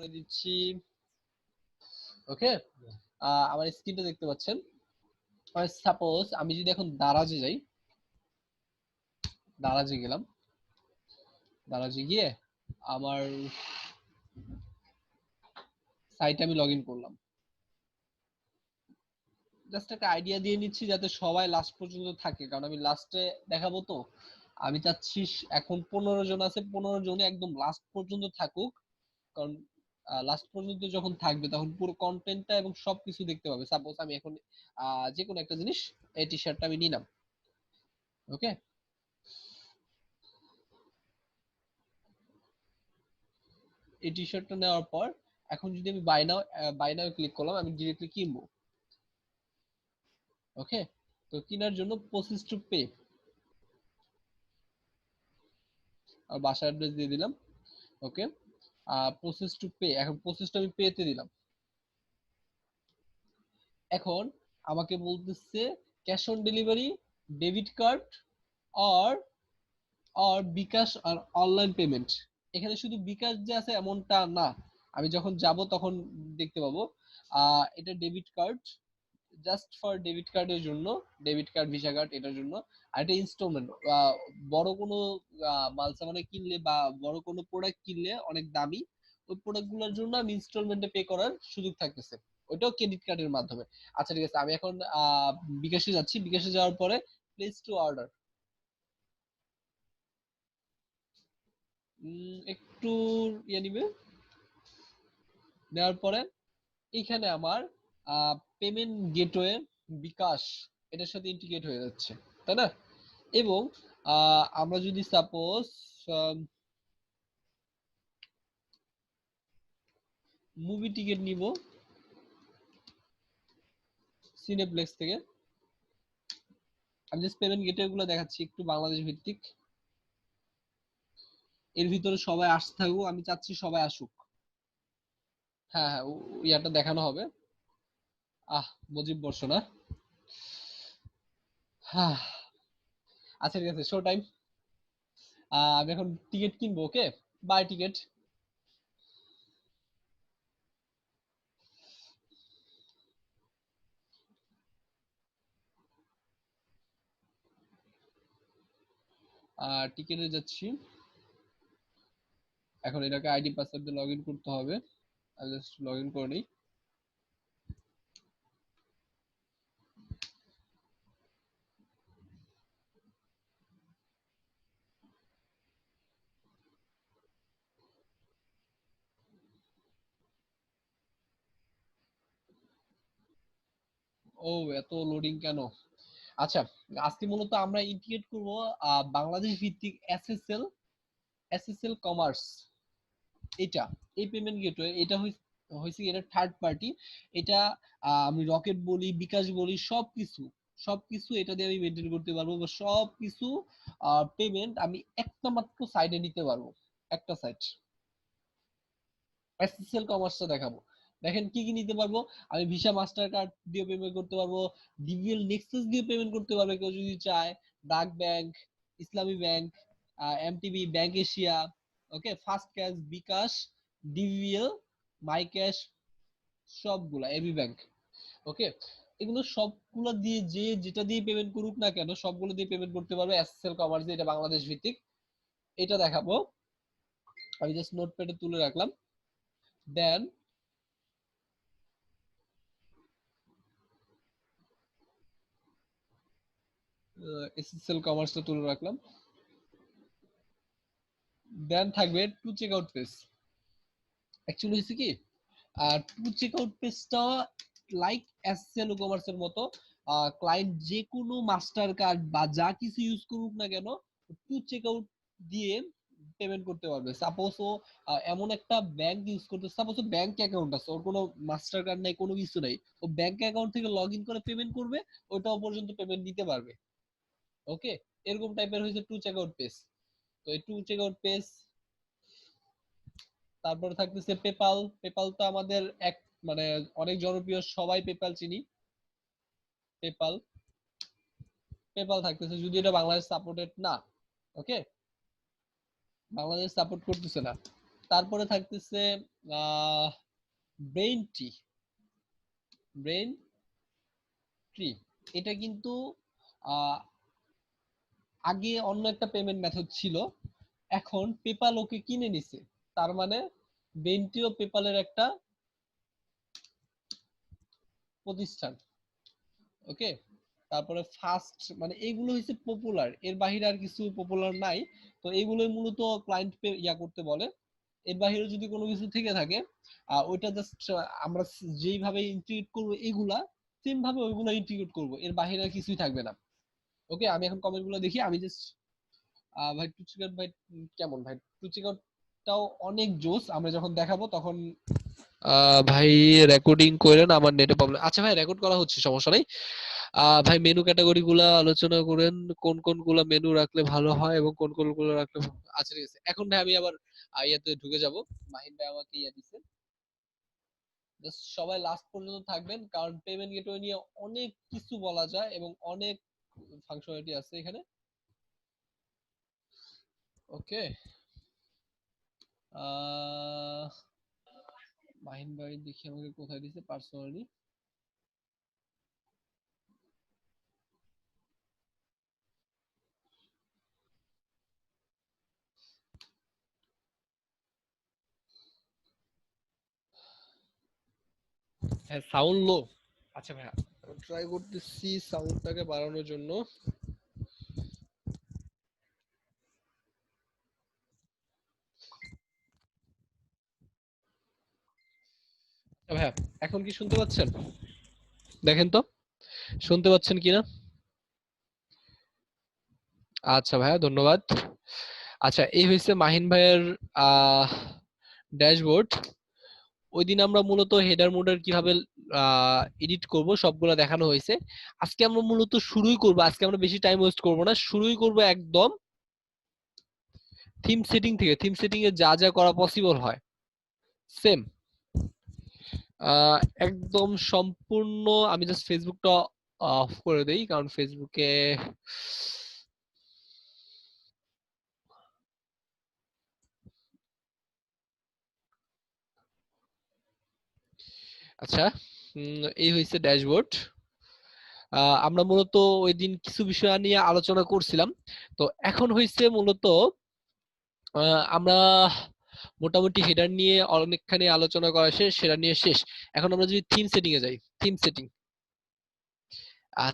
করে দিচ্ছি। ওকে, আমার স্ক্রিনটা দেখতে পাচ্ছেন। সাপোজ আমি যদি এখন দারাজে যাই, দারাজে গেলাম, দারাজে গিয়ে আমার সাইটে আমি লগ ইন করলাম। জাস্ট একটা আইডিয়া দিয়ে নিচ্ছি যাতে সবাই লাস্ট পর্যন্ত থাকে, কারণ আমি লাস্টে দেখাবো। তো আমি চাচ্ছি এখন 15 জন আছে, 15 জনই একদম লাস্ট পর্যন্ত থাকুক, কারণ লাস্ট পর্যন্ত যখন থাকবে তখন পুরো কন্টেন্টটা এবং সবকিছু দেখতে পাবে। সাপোজ আমি এখন যে কোনো একটা জিনিস, এই টি শার্টটা আমি নিলাম। ওকে, এই টি শার্টটা নেওয়ার পর এখন যদি আমি বাই নাও ক্লিক করলাম, আমি ডিরেক্টলি কিনবো। ওকে, তো কেনার জন্য প্রসেস টু পে, আর বাসার অ্যাড্রেস দিয়ে দিলাম। ওকে, প্রসেস টু পে, এখন প্রসেসটা আমি পেতে দিলাম। এখন আমাকে বলতেছে cash on delivery, debit card, আর আর বিকাশ আর অনলাইন পেমেন্ট। এখানে শুধু বিকাশ যে আছে এমনটা না, আমি যখন যাব তখন দেখতে পাবো। এটা debit card, just for debit কার্ডের জন্য, ডেবিট কার্ড ভিসা কার্ড এটার জন্য। আর এটা ইনস্টলমেন্ট, বড় কোনো মাল সামানে কিনলে বা বড় কোনো প্রোডাক্ট কিনলে অনেক দামি, ওই প্রোডাক্ট গুলোর জন্য আমি ইনস্টলমেন্টে পে করার সুযোগ থাকতেছে, ওইটাও ক্রেডিট কার্ডের মাধ্যমে। আচ্ছা ঠিক আছে, আমি এখন বিকাশে যাচ্ছি। বিকাশে যাওয়ার পরে প্লেস টু অর্ডার, একটু ইয়ে নিবে, নেওয়ার পরে এখানে আমার পেমেন্ট গেটওয়ে বিকাশ এটার সাথে ইন্টিগ্রেট হয়ে যাচ্ছে, তাই না? এবং আমরা যদি সাপোজ মুভি টিকিট নিব সিনেপ্লেক্স থেকে, আমি জাস্ট পেমেন্ট গেটওয়ে গুলো দেখাচ্ছি একটু বাংলাদেশ ভিত্তিক। এর ভিতরে সবাই আসতে থাকুক, আমি চাচ্ছি সবাই আসুক। হ্যাঁ হ্যাঁ, ইয়াটা দেখানো হবে। মুজিব বর্ষ না। হ্যাঁ, আচ্ছা ঠিক আছে, শো টাইম। আমি এখন টিকিট কিনবো। ওকে, বাই টিকিট। টিকিটে যাচ্ছি। এখন এটাকে আইডি পাসওয়ার্ড দিয়ে লগ ইন করতে হবে। আমি জাস্ট লগ ইন করে নিই। ও, এত লোডিং কেন? আচ্ছা, আজকে মূলত আমরা ইন্টিগ্রেট করব বাংলাদেশ ভিত্তিক এসএসএল কমার্স। এটা এই পেমেন্ট গেটওয়ে, এটা হয়েছে এটা থার্ড পার্টি। এটা আমি রকেট বলি, বিকাশ বলি, সবকিছু সবকিছু এটা দিয়ে আমি মেনটেন করতে পারবো, বা সবকিছু পেমেন্ট আমি একটা মাত্র সাইডে নিতে পারবো, একটা সাইট। এসএসএল কমার্সটা দেখাবো। দেখেন কি কি নিতে পারবো। আমি ভিসা মাস্টার কার্ড দিয়ে পেমেন্ট করতে পারবো, ডিবিএল নেক্সাস দিয়ে পেমেন্ট করতে পারবে কেউ যদি চায়, Dak bank, Islami bank, MTB, bank Asia, okay, first cash, bKash, DBL, my cash, সবগুলা, এবি ব্যাংক। ওকে, এগুলো সবগুলো দিয়ে যে যেটা দিয়ে পেমেন্ট করুক না কেন, সবগুলো দিয়ে পেমেন্ট করতে পারবে এসএসএল কমার্স দিয়ে। এটা বাংলাদেশ ভিত্তিক, এটা দেখাবো। আমি জাস্ট নোটপ্যাডে তুলে রাখলাম। দেন এসএসএল কমার্সটা তুলে রাখলাম। দেন থাকবে to check out page. Actually হয়েছে কি, টু চেক আউট পেজটা লাইক এসএসএল কমার্সের মতো, ক্লায়েন্ট যে কোনো মাস্টার কার্ড বা যা কিছু ইউজ করুক না কেন, টু চেক আউট দিয়ে পেমেন্ট করতে পারবে। সাপোজ ও এমন একটা ব্যাংক ইউজ করতে, সাপোজ ও ব্যাংক অ্যাকাউন্ট আছে, ওর কোনো মাস্টার কার্ড নাই, কোনো কিছু নাই, ও ব্যাংক অ্যাকাউন্ট থেকে লগ ইন করে পেমেন্ট করবে, ওইটাও পর্যন্ত পেমেন্ট নিতে পারবে। ওকে, এরকম টাইপের হয়েছে টু চেক আউট পেজ। তো এই টু চেক আউট পেজ, তারপরে থাকতেছে পেপাল। পেপাল তো আমাদের এক মানে অনেক জনপ্রিয়, সবাই পেপাল চিনি। পেপাল, পেপাল থাকতেছে, যদি এটা বাংলাদেশ সাপোর্টেড না। ওকে, বাংলাদেশ সাপোর্ট করতেছে না। তারপরে থাকতেছে ব্রেইন ট্রি। ব্রেইন ট্রি এটা কিন্তু আহ, আগে অন্য একটা পেমেন্ট মেথড ছিল, এখন পেপাল ওকে কিনে নিছে। তার মানে ব্রেইন ট্রিও পেপালের একটা প্রতিষ্ঠান। ওকে, তারপরে ফার্স্ট মানে এইগুলো হচ্ছে পপুলার, এর বাইরে আর কিছু পপুলার নাই। তো এইগুলোই মূলত ক্লায়েন্ট ইয়া করতে বলে। এর বাইরে যদি কোনো কিছু থেকে থাকে ওইটা জাস্ট আমরা যেইভাবে ইন্টিগ্রেট করবো এইগুলা সেম ভাবে ওইগুলো ইন্টিগ্রেট করবো, এর বাইরে আর কিছুই থাকবে না। ওকে, আমি এখন কমেন্ট গুলো দেখি। আমি জাস্ট ভাই টুচিকাট ভাই কেমন ভাই, টুচিকাটটাও অনেক জোস, আমরা যখন দেখাবো তখন ভাই রেকর্ডিং করেন, আমার নেটে প্রবলেম। আচ্ছা ভাই, রেকর্ড করা হচ্ছে, সমস্যা নাই। ভাই মেনু ক্যাটাগরি গুলা আলোচনা করেন, কোন কোন গুলা মেনু রাখলে ভালো হয় এবং কোন কোন গুলো রাখলে আচ্ছা ঠিক আছে। এখন ভাই আমি আবার ইয়াতে ঢুকে যাব। মাহিন ভাই আমাকে ইয়া দিছে, জাস্ট সবাই লাস্ট পর্যন্ত থাকবেন, কারণ পেমেন্ট গেটওয়ে নিয়ে অনেক কিছু বলা যায় এবং অনেক ফাংশনালিটি আছে এখানে। ওকে, মাহিন ভাই দেখি আমাকে কোথায় দিছে পার্সোনালি। হ্যাঁ, সাউন্ড লো। আচ্ছা ভাইয়া, ট্রাই করতেছি সাউন্ডটাকে বাড়ানোর জন্য। আচ্ছা ভাইয়া, এখন কি শুনতে পাচ্ছেন? দেখেন তো শুনতে পাচ্ছেন কিনা। আচ্ছা ভাইয়া, ধন্যবাদ। আচ্ছা, এই হয়েছে মাহিন ভাইয়ের আহ ড্যাশবোর্ড। ওই দিন আমরা মূলত হেডার মোডার কিভাবে এডিট করব সবগুলো দেখানো হয়েছে। আজকে আমরা মূলত শুরুই করব, আজকে আমরা বেশি টাইম ওয়েস্ট করব না, শুরুই করব একদম থিম সেটিং থেকে। থিম সেটিং এ যা যা করা পসিবল হয় সেম একদম সম্পূর্ণ। আমি জাস্ট ফেসবুকটা অফ করে দেই, কারণ ফেসবুকে আচ্ছা এই হয়েছে ড্যাশবোর্ড। আমরা মূলত ওই দিন কিছু বিষয় নিয়ে আলোচনা করছিলাম। তো এখন হয়েছে মূলত আমরা মোটামুটি হেডার নিয়ে অনেকখানি আলোচনা করা শেষ, সেটা নিয়ে শেষ। এখন আমরা যদি থিম সেটিং এ যাই, থিম সেটিং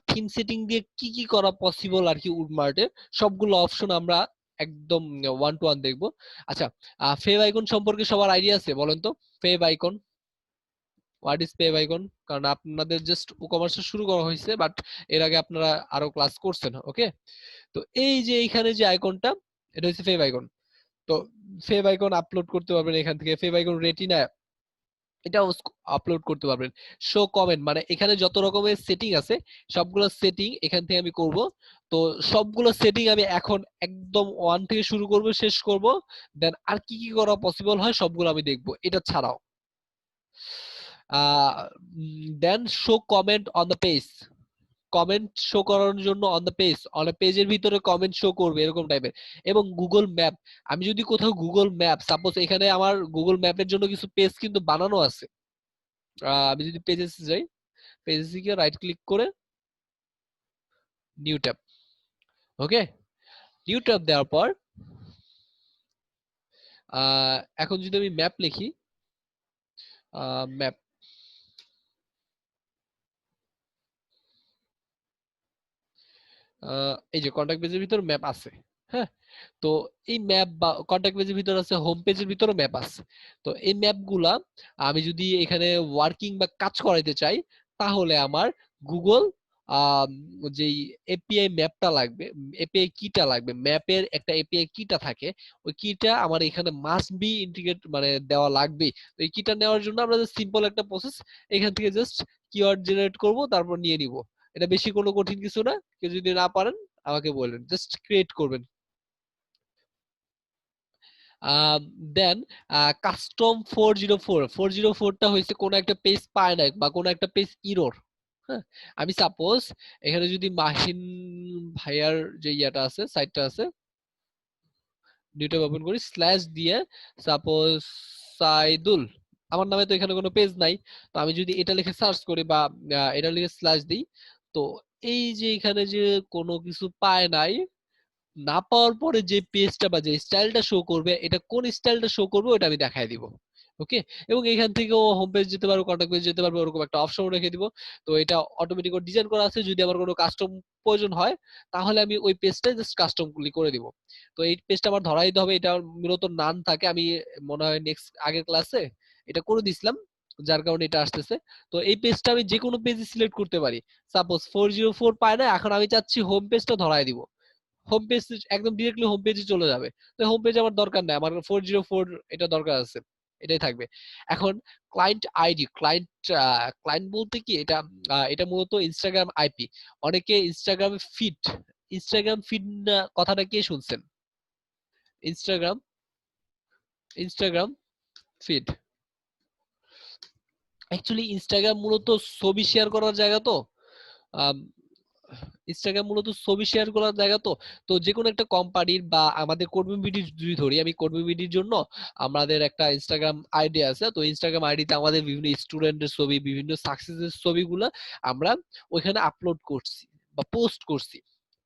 থিম সেটিং দিয়ে কি কি করা পসিবল আর কি উডমার্টে, সবগুলো অপশন আমরা একদম ওয়ান টু ওয়ান দেখবো। আচ্ছা, ফেভ আইকন সম্পর্কে সবার আইডিয়া আছে বলেন তো? Fave icon, what is fave icon? কারণ আপনাদের জাস্ট ই কমার্স শুরু করা হয়েছে, বাট এর আগে আপনারা আরো ক্লাস করছেন। ওকে, তো এই যে এইখানে যে আইকনটা, এটা হচ্ছে ফেভ আইকন। তো ফেভ আইকন আপলোড করতে পারবেন এখান থেকে। ফেভ আইকন রেটিনা এটাও আপলোড করতে পারবেন। শো কমেন্ট মানে এখানে যত রকমের সেটিং আছে সবগুলো সেটিং এখান থেকে আমি করব। তো সবগুলো সেটিং আমি এখন একদম ওয়ান থেকে শুরু করব, শেষ করব। দেন আর কি কি করা পসিবল হয় সবগুলো আমি দেখব এটা ছাড়াও। Then show comment on the page, comment show করানোর জন্য অন দ্য পেজ, অন পেজের ভিতরে কমেন্ট শো করবে এরকম টাইপের। এবং গুগল ম্যাপ, আমি যদি কোথাও গুগল ম্যাপ সাপোজ এখানে আমার গুগল ম্যাপের জন্য কিছু পেজ কিন্তু বানানো আছে। আমি যদি পেজেস যাই, পেজে গিয়ে রাইট ক্লিক করে নিউ ট্যাব। ওকে, নিউ ট্যাব দেওয়ার পর এখন যদি আমি ম্যাপ লিখি, ম্যাপ, এই যে কন্টাক্ট পেজের ভিতর ম্যাপ আছে। হ্যাঁ, তো এই ম্যাপ বা কন্টাক্ট পেজের ভিতর আছে, হোম পেজের ভিতরে ম্যাপ আছে। তো এই ম্যাপ গুলা আমি যদি এখানে ওয়ার্কিং বা কাজ করাইতে চাই, তাহলে আমার গুগল যেই এপিআই ম্যাপটা লাগবে, এপিআই কিটা লাগবে, ম্যাপের একটা এপিআই কিটা থাকে, ওই কিটা আমার এখানে মাস্ট বি ইন্টিগ্রেট মানে দেওয়া লাগবে। তো এই কিটা নেওয়ার জন্য আমরা সিম্পল একটা প্রসেস, এখান থেকে জাস্ট কিওয়ার্ড জেনারেট করব, তারপর নিয়ে নিব। এটা বেশি কোনো কঠিন কিছু না, কেউ যদি না পারেন আমাকে বলবেন, জাস্ট ক্রিয়েট করবেন। দেন কাস্টম 404, 404টা হয়েছে কোন একটা পেজ পায় না বা কোন একটা পেজ ইরর। হ্যাঁ, আমি সাপোজ এখানে যদি মাহিন ভাইয়ার যে ইয়াটা আছে, সাইটটা আছে, নিউ ট্যাব ওপেন করি, স্ল্যাশ দিয়ে সাপোজ সাইদুল, আমার নামে তো এখানে কোনো পেজ নাই, তো আমি যদি এটা লিখে সার্চ করি বা এটা লিখে স্ল্যাশ দিই, তো এই যে এখানে যে কোনো কিছু পায় নাই, না পাওয়ার পরে যে পেজটা বা যে স্টাইলটা শো করবে, এটা কোন স্টাইলটা শো করবে ওটা আমি দেখাই দিব। ওকে, এবং এখান থেকেও হোম পেজ যেতে পারবো, কন্টাক্ট পেজ যেতে পারবো, ওরকম একটা অপশন রেখে দিব। তো এটা অটোমেটিক ডিজাইন করা আছে, যদি আমার কোনো কাস্টম প্রয়োজন হয় তাহলে আমি ওই পেজটা জাস্ট কাস্টমলি করে দিব। তো এই পেজটা আমার ধরাই দিতে হবে, এটা মূলত নান থাকে, আমি মনে হয় নেক্সট আগের ক্লাসে এটা করে দিছিলাম, যার কারণে এটা আসতেছে। তো এই পেজটা আমি যে কোনো পেজে সিলেক্ট করতে পারি। সাপোজ 404 পায় না, এখন আমি চাচ্ছি হোম পেজটা ধরাই দিব, হোম পেজ একদম ডিরেক্টলি হোম পেজে চলে যাবে। তো হোম পেজ আমার দরকার নাই, আমার 404 এটা দরকার আছে, এটাই থাকবে। এখন ক্লায়েন্ট আইডি, ক্লায়েন্ট বলতে কি এটা, এটা মূলত ইনস্টাগ্রাম আইপি। অনেকে ইনস্টাগ্রাম ফিড কথাটা কে শুনছেন? Instagram Instagram feed actually Instagram মূলত ছবি শেয়ার করার জায়গা, তো ইনস্টাগ্রাম মূলত ছবি শেয়ার করার জায়গা। তো তো যে কোনো একটা কোম্পানির বা আমাদের কর্মী বিডি যদি ধরি, আমি কর্মী বিডির জন্য আমাদের একটা ইনস্টাগ্রাম আইডি আছে। তো ইনস্টাগ্রাম আইডিতে আমাদের বিভিন্ন স্টুডেন্টের ছবি, বিভিন্ন সাকসেসের ছবিগুলো আমরা ওইখানে আপলোড করছি বা পোস্ট করছি।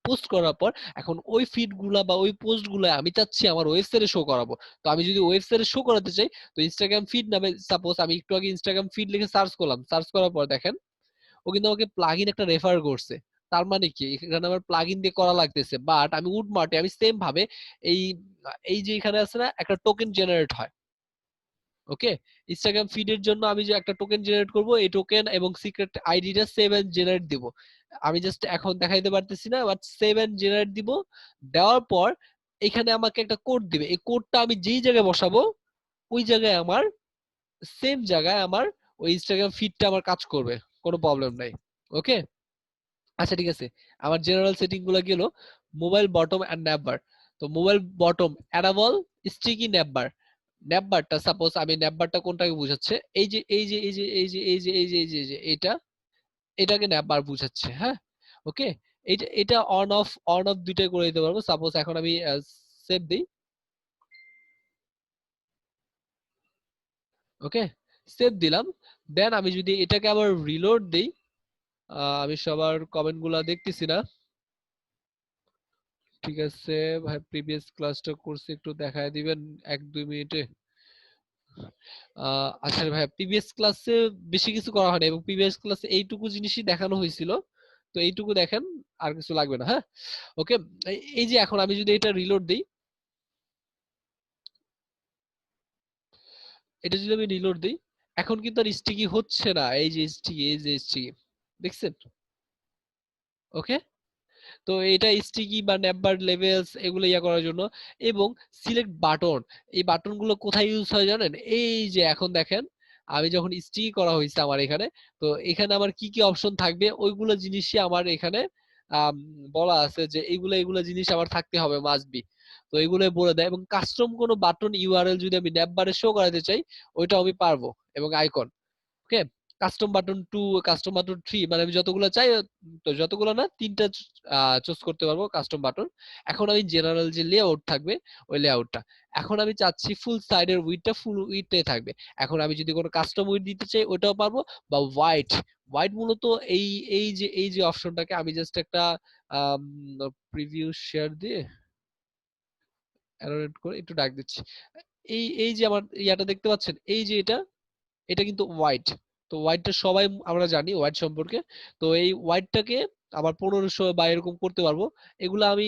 পোস্ট করার পর এখন ওই ফিড গুলা বা ওই পোস্ট গুলা আমি চাচ্ছি আমার ওয়েবসাইটে শো করাবো। তো আমি যদি ওয়েবসাইটে শো করাতে চাই, তো ইনস্টাগ্রাম ফিড নামে, সাপোজ আমি একটু আগে ইনস্টাগ্রাম ফিড লিখে সার্চ করলাম, সার্চ করার পর দেখেন ও কিন্তু আমাকে প্লাগইন একটা রেফার করছে। তার মানে কি এখানে আমার প্লাগইন দিয়ে করা লাগতেছে, বাট আমি উডমার্টে আমি সেম ভাবে এই এই যে এখানে আছে না একটা টোকেন জেনারেট হয়। ওকে, ইনস্টাগ্রাম ফিডের জন্য আমি যে একটা টোকেন জেনারেট করব, এই টোকেন এবং সিক্রেট আইডিটা সেভ এন্ড জেনারেট দিব। আমি জাস্ট এখন দেখাইতে পারতেছি না, বাট সেভ এন্ড জেনারেট দিব। দেওয়ার পর এখানে আমাকে একটা কোড দিবে, এই কোডটা আমি যেই জায়গায় বসাবো ওই জায়গায় আমার সেম জায়গায় আমার ওই ইনস্টাগ্রাম ফিডটা আমার কাজ করবে, কোনো প্রবলেম নাই। ওকে, আচ্ছা ঠিক আছে, আমার জেনারেল সেটিং গুলো গেল। Mobile bottom and ন্যাপবার। তো মোবাইল বটম অ্যাডাবল স্টিকি ন্যাপবার। ন্যাপবারটা সাপোজ আমি ন্যাপবারটা কোনটাকে বুঝাচ্ছে, এই যে এটা, এটাকে ন্যাপবার বুঝাচ্ছে, হ্যাঁ। ওকে, এটা অন অফ দুইটাই করে দিতে পারবো। সাপোজ এখন আমি সেভ দিই। ওকে, সেভ দিলাম। দেন আমি যদি এটাকে আবার রিলোড দিই, আমি সবার কমেন্ট গুলা দেখতেছি না। ঠিক আছে ভাই, প্রিভিয়াস ক্লাসটা করছি, একটু দেখায় দিবেন 1-2 মিনিটে। আচ্ছা ভাই, প্রিভিয়াস ক্লাসে বেশি কিছু করা হয়নি এবং প্রিভিয়াস ক্লাসে এইটুকু জিনিসই দেখানো হয়েছিল। তো এইটুকু দেখেন, আর কিছু লাগবে না, হ্যাঁ। ওকে, এই যে এখন আমি যদি এটা রিলোড দিই, এটা যদি আমি রিলোড দিই, এখন কিন্তু আর স্টিকি হচ্ছে না, এই যে স্টিকি দেখছেন? ওকে, তো এটা স্টিকি বা নেম্বার লেভেলস এগুলো ইয়া করার জন্য। এবং সিলেক্ট বাটন, এই বাটন গুলো কোথায় ইউজ হয় জানেন? এই যে এখন দেখেন আমি যখন স্টিকি করা হয়েছে আমার এখানে, তো এখানে আমার কি কি অপশন থাকবে ওইগুলো জিনিসই আমার এখানে আম, বলা আছে যে এইগুলো জিনিস আমার থাকতে হবে, মাস্ট বি। তো এগুলো বলে দেয়। এবং কাস্টম কোনো বাটন ইউআরএল যদি আমি নেমবারে শো করাতে চাই, ওইটাও আমি পারবো। এবং আইকন, ওকে, কাস্টম বাটন 3, মানে আমি যতগুলো চাই, তো যতগুলো না, 3টা চুজ করতে পারবো কাস্টম বাটন। এখন আমি জেনারেল যে লেআউট থাকবে ওই লেআউটটা, এখন আমি চাচ্ছি ফুল সাইডের উইডথটা ফুল উইডথে থাকবে। এখন আমি যদি কোনো কাস্টম উইডথ দিতে চাই ওটাও পারবো, বা হোয়াইট। হোয়াইট মূলত এই এই যে অপশনটাকে আমি জাস্ট একটা প্রিভিউ শেয়ার দিয়ে অ্যারো করে একটু ডাক দিচ্ছি। এই যে আমার ইয়াটা দেখতে পাচ্ছেন, এই যে এটা, এটা কিন্তু হোয়াইট। তো হোয়াইটটা সবাই আমরা জানি হোয়াইট সম্পর্কে। তো এই হোয়াইটটাকে আবার 1500 বা এরকম করতে পারবো। এগুলো আমি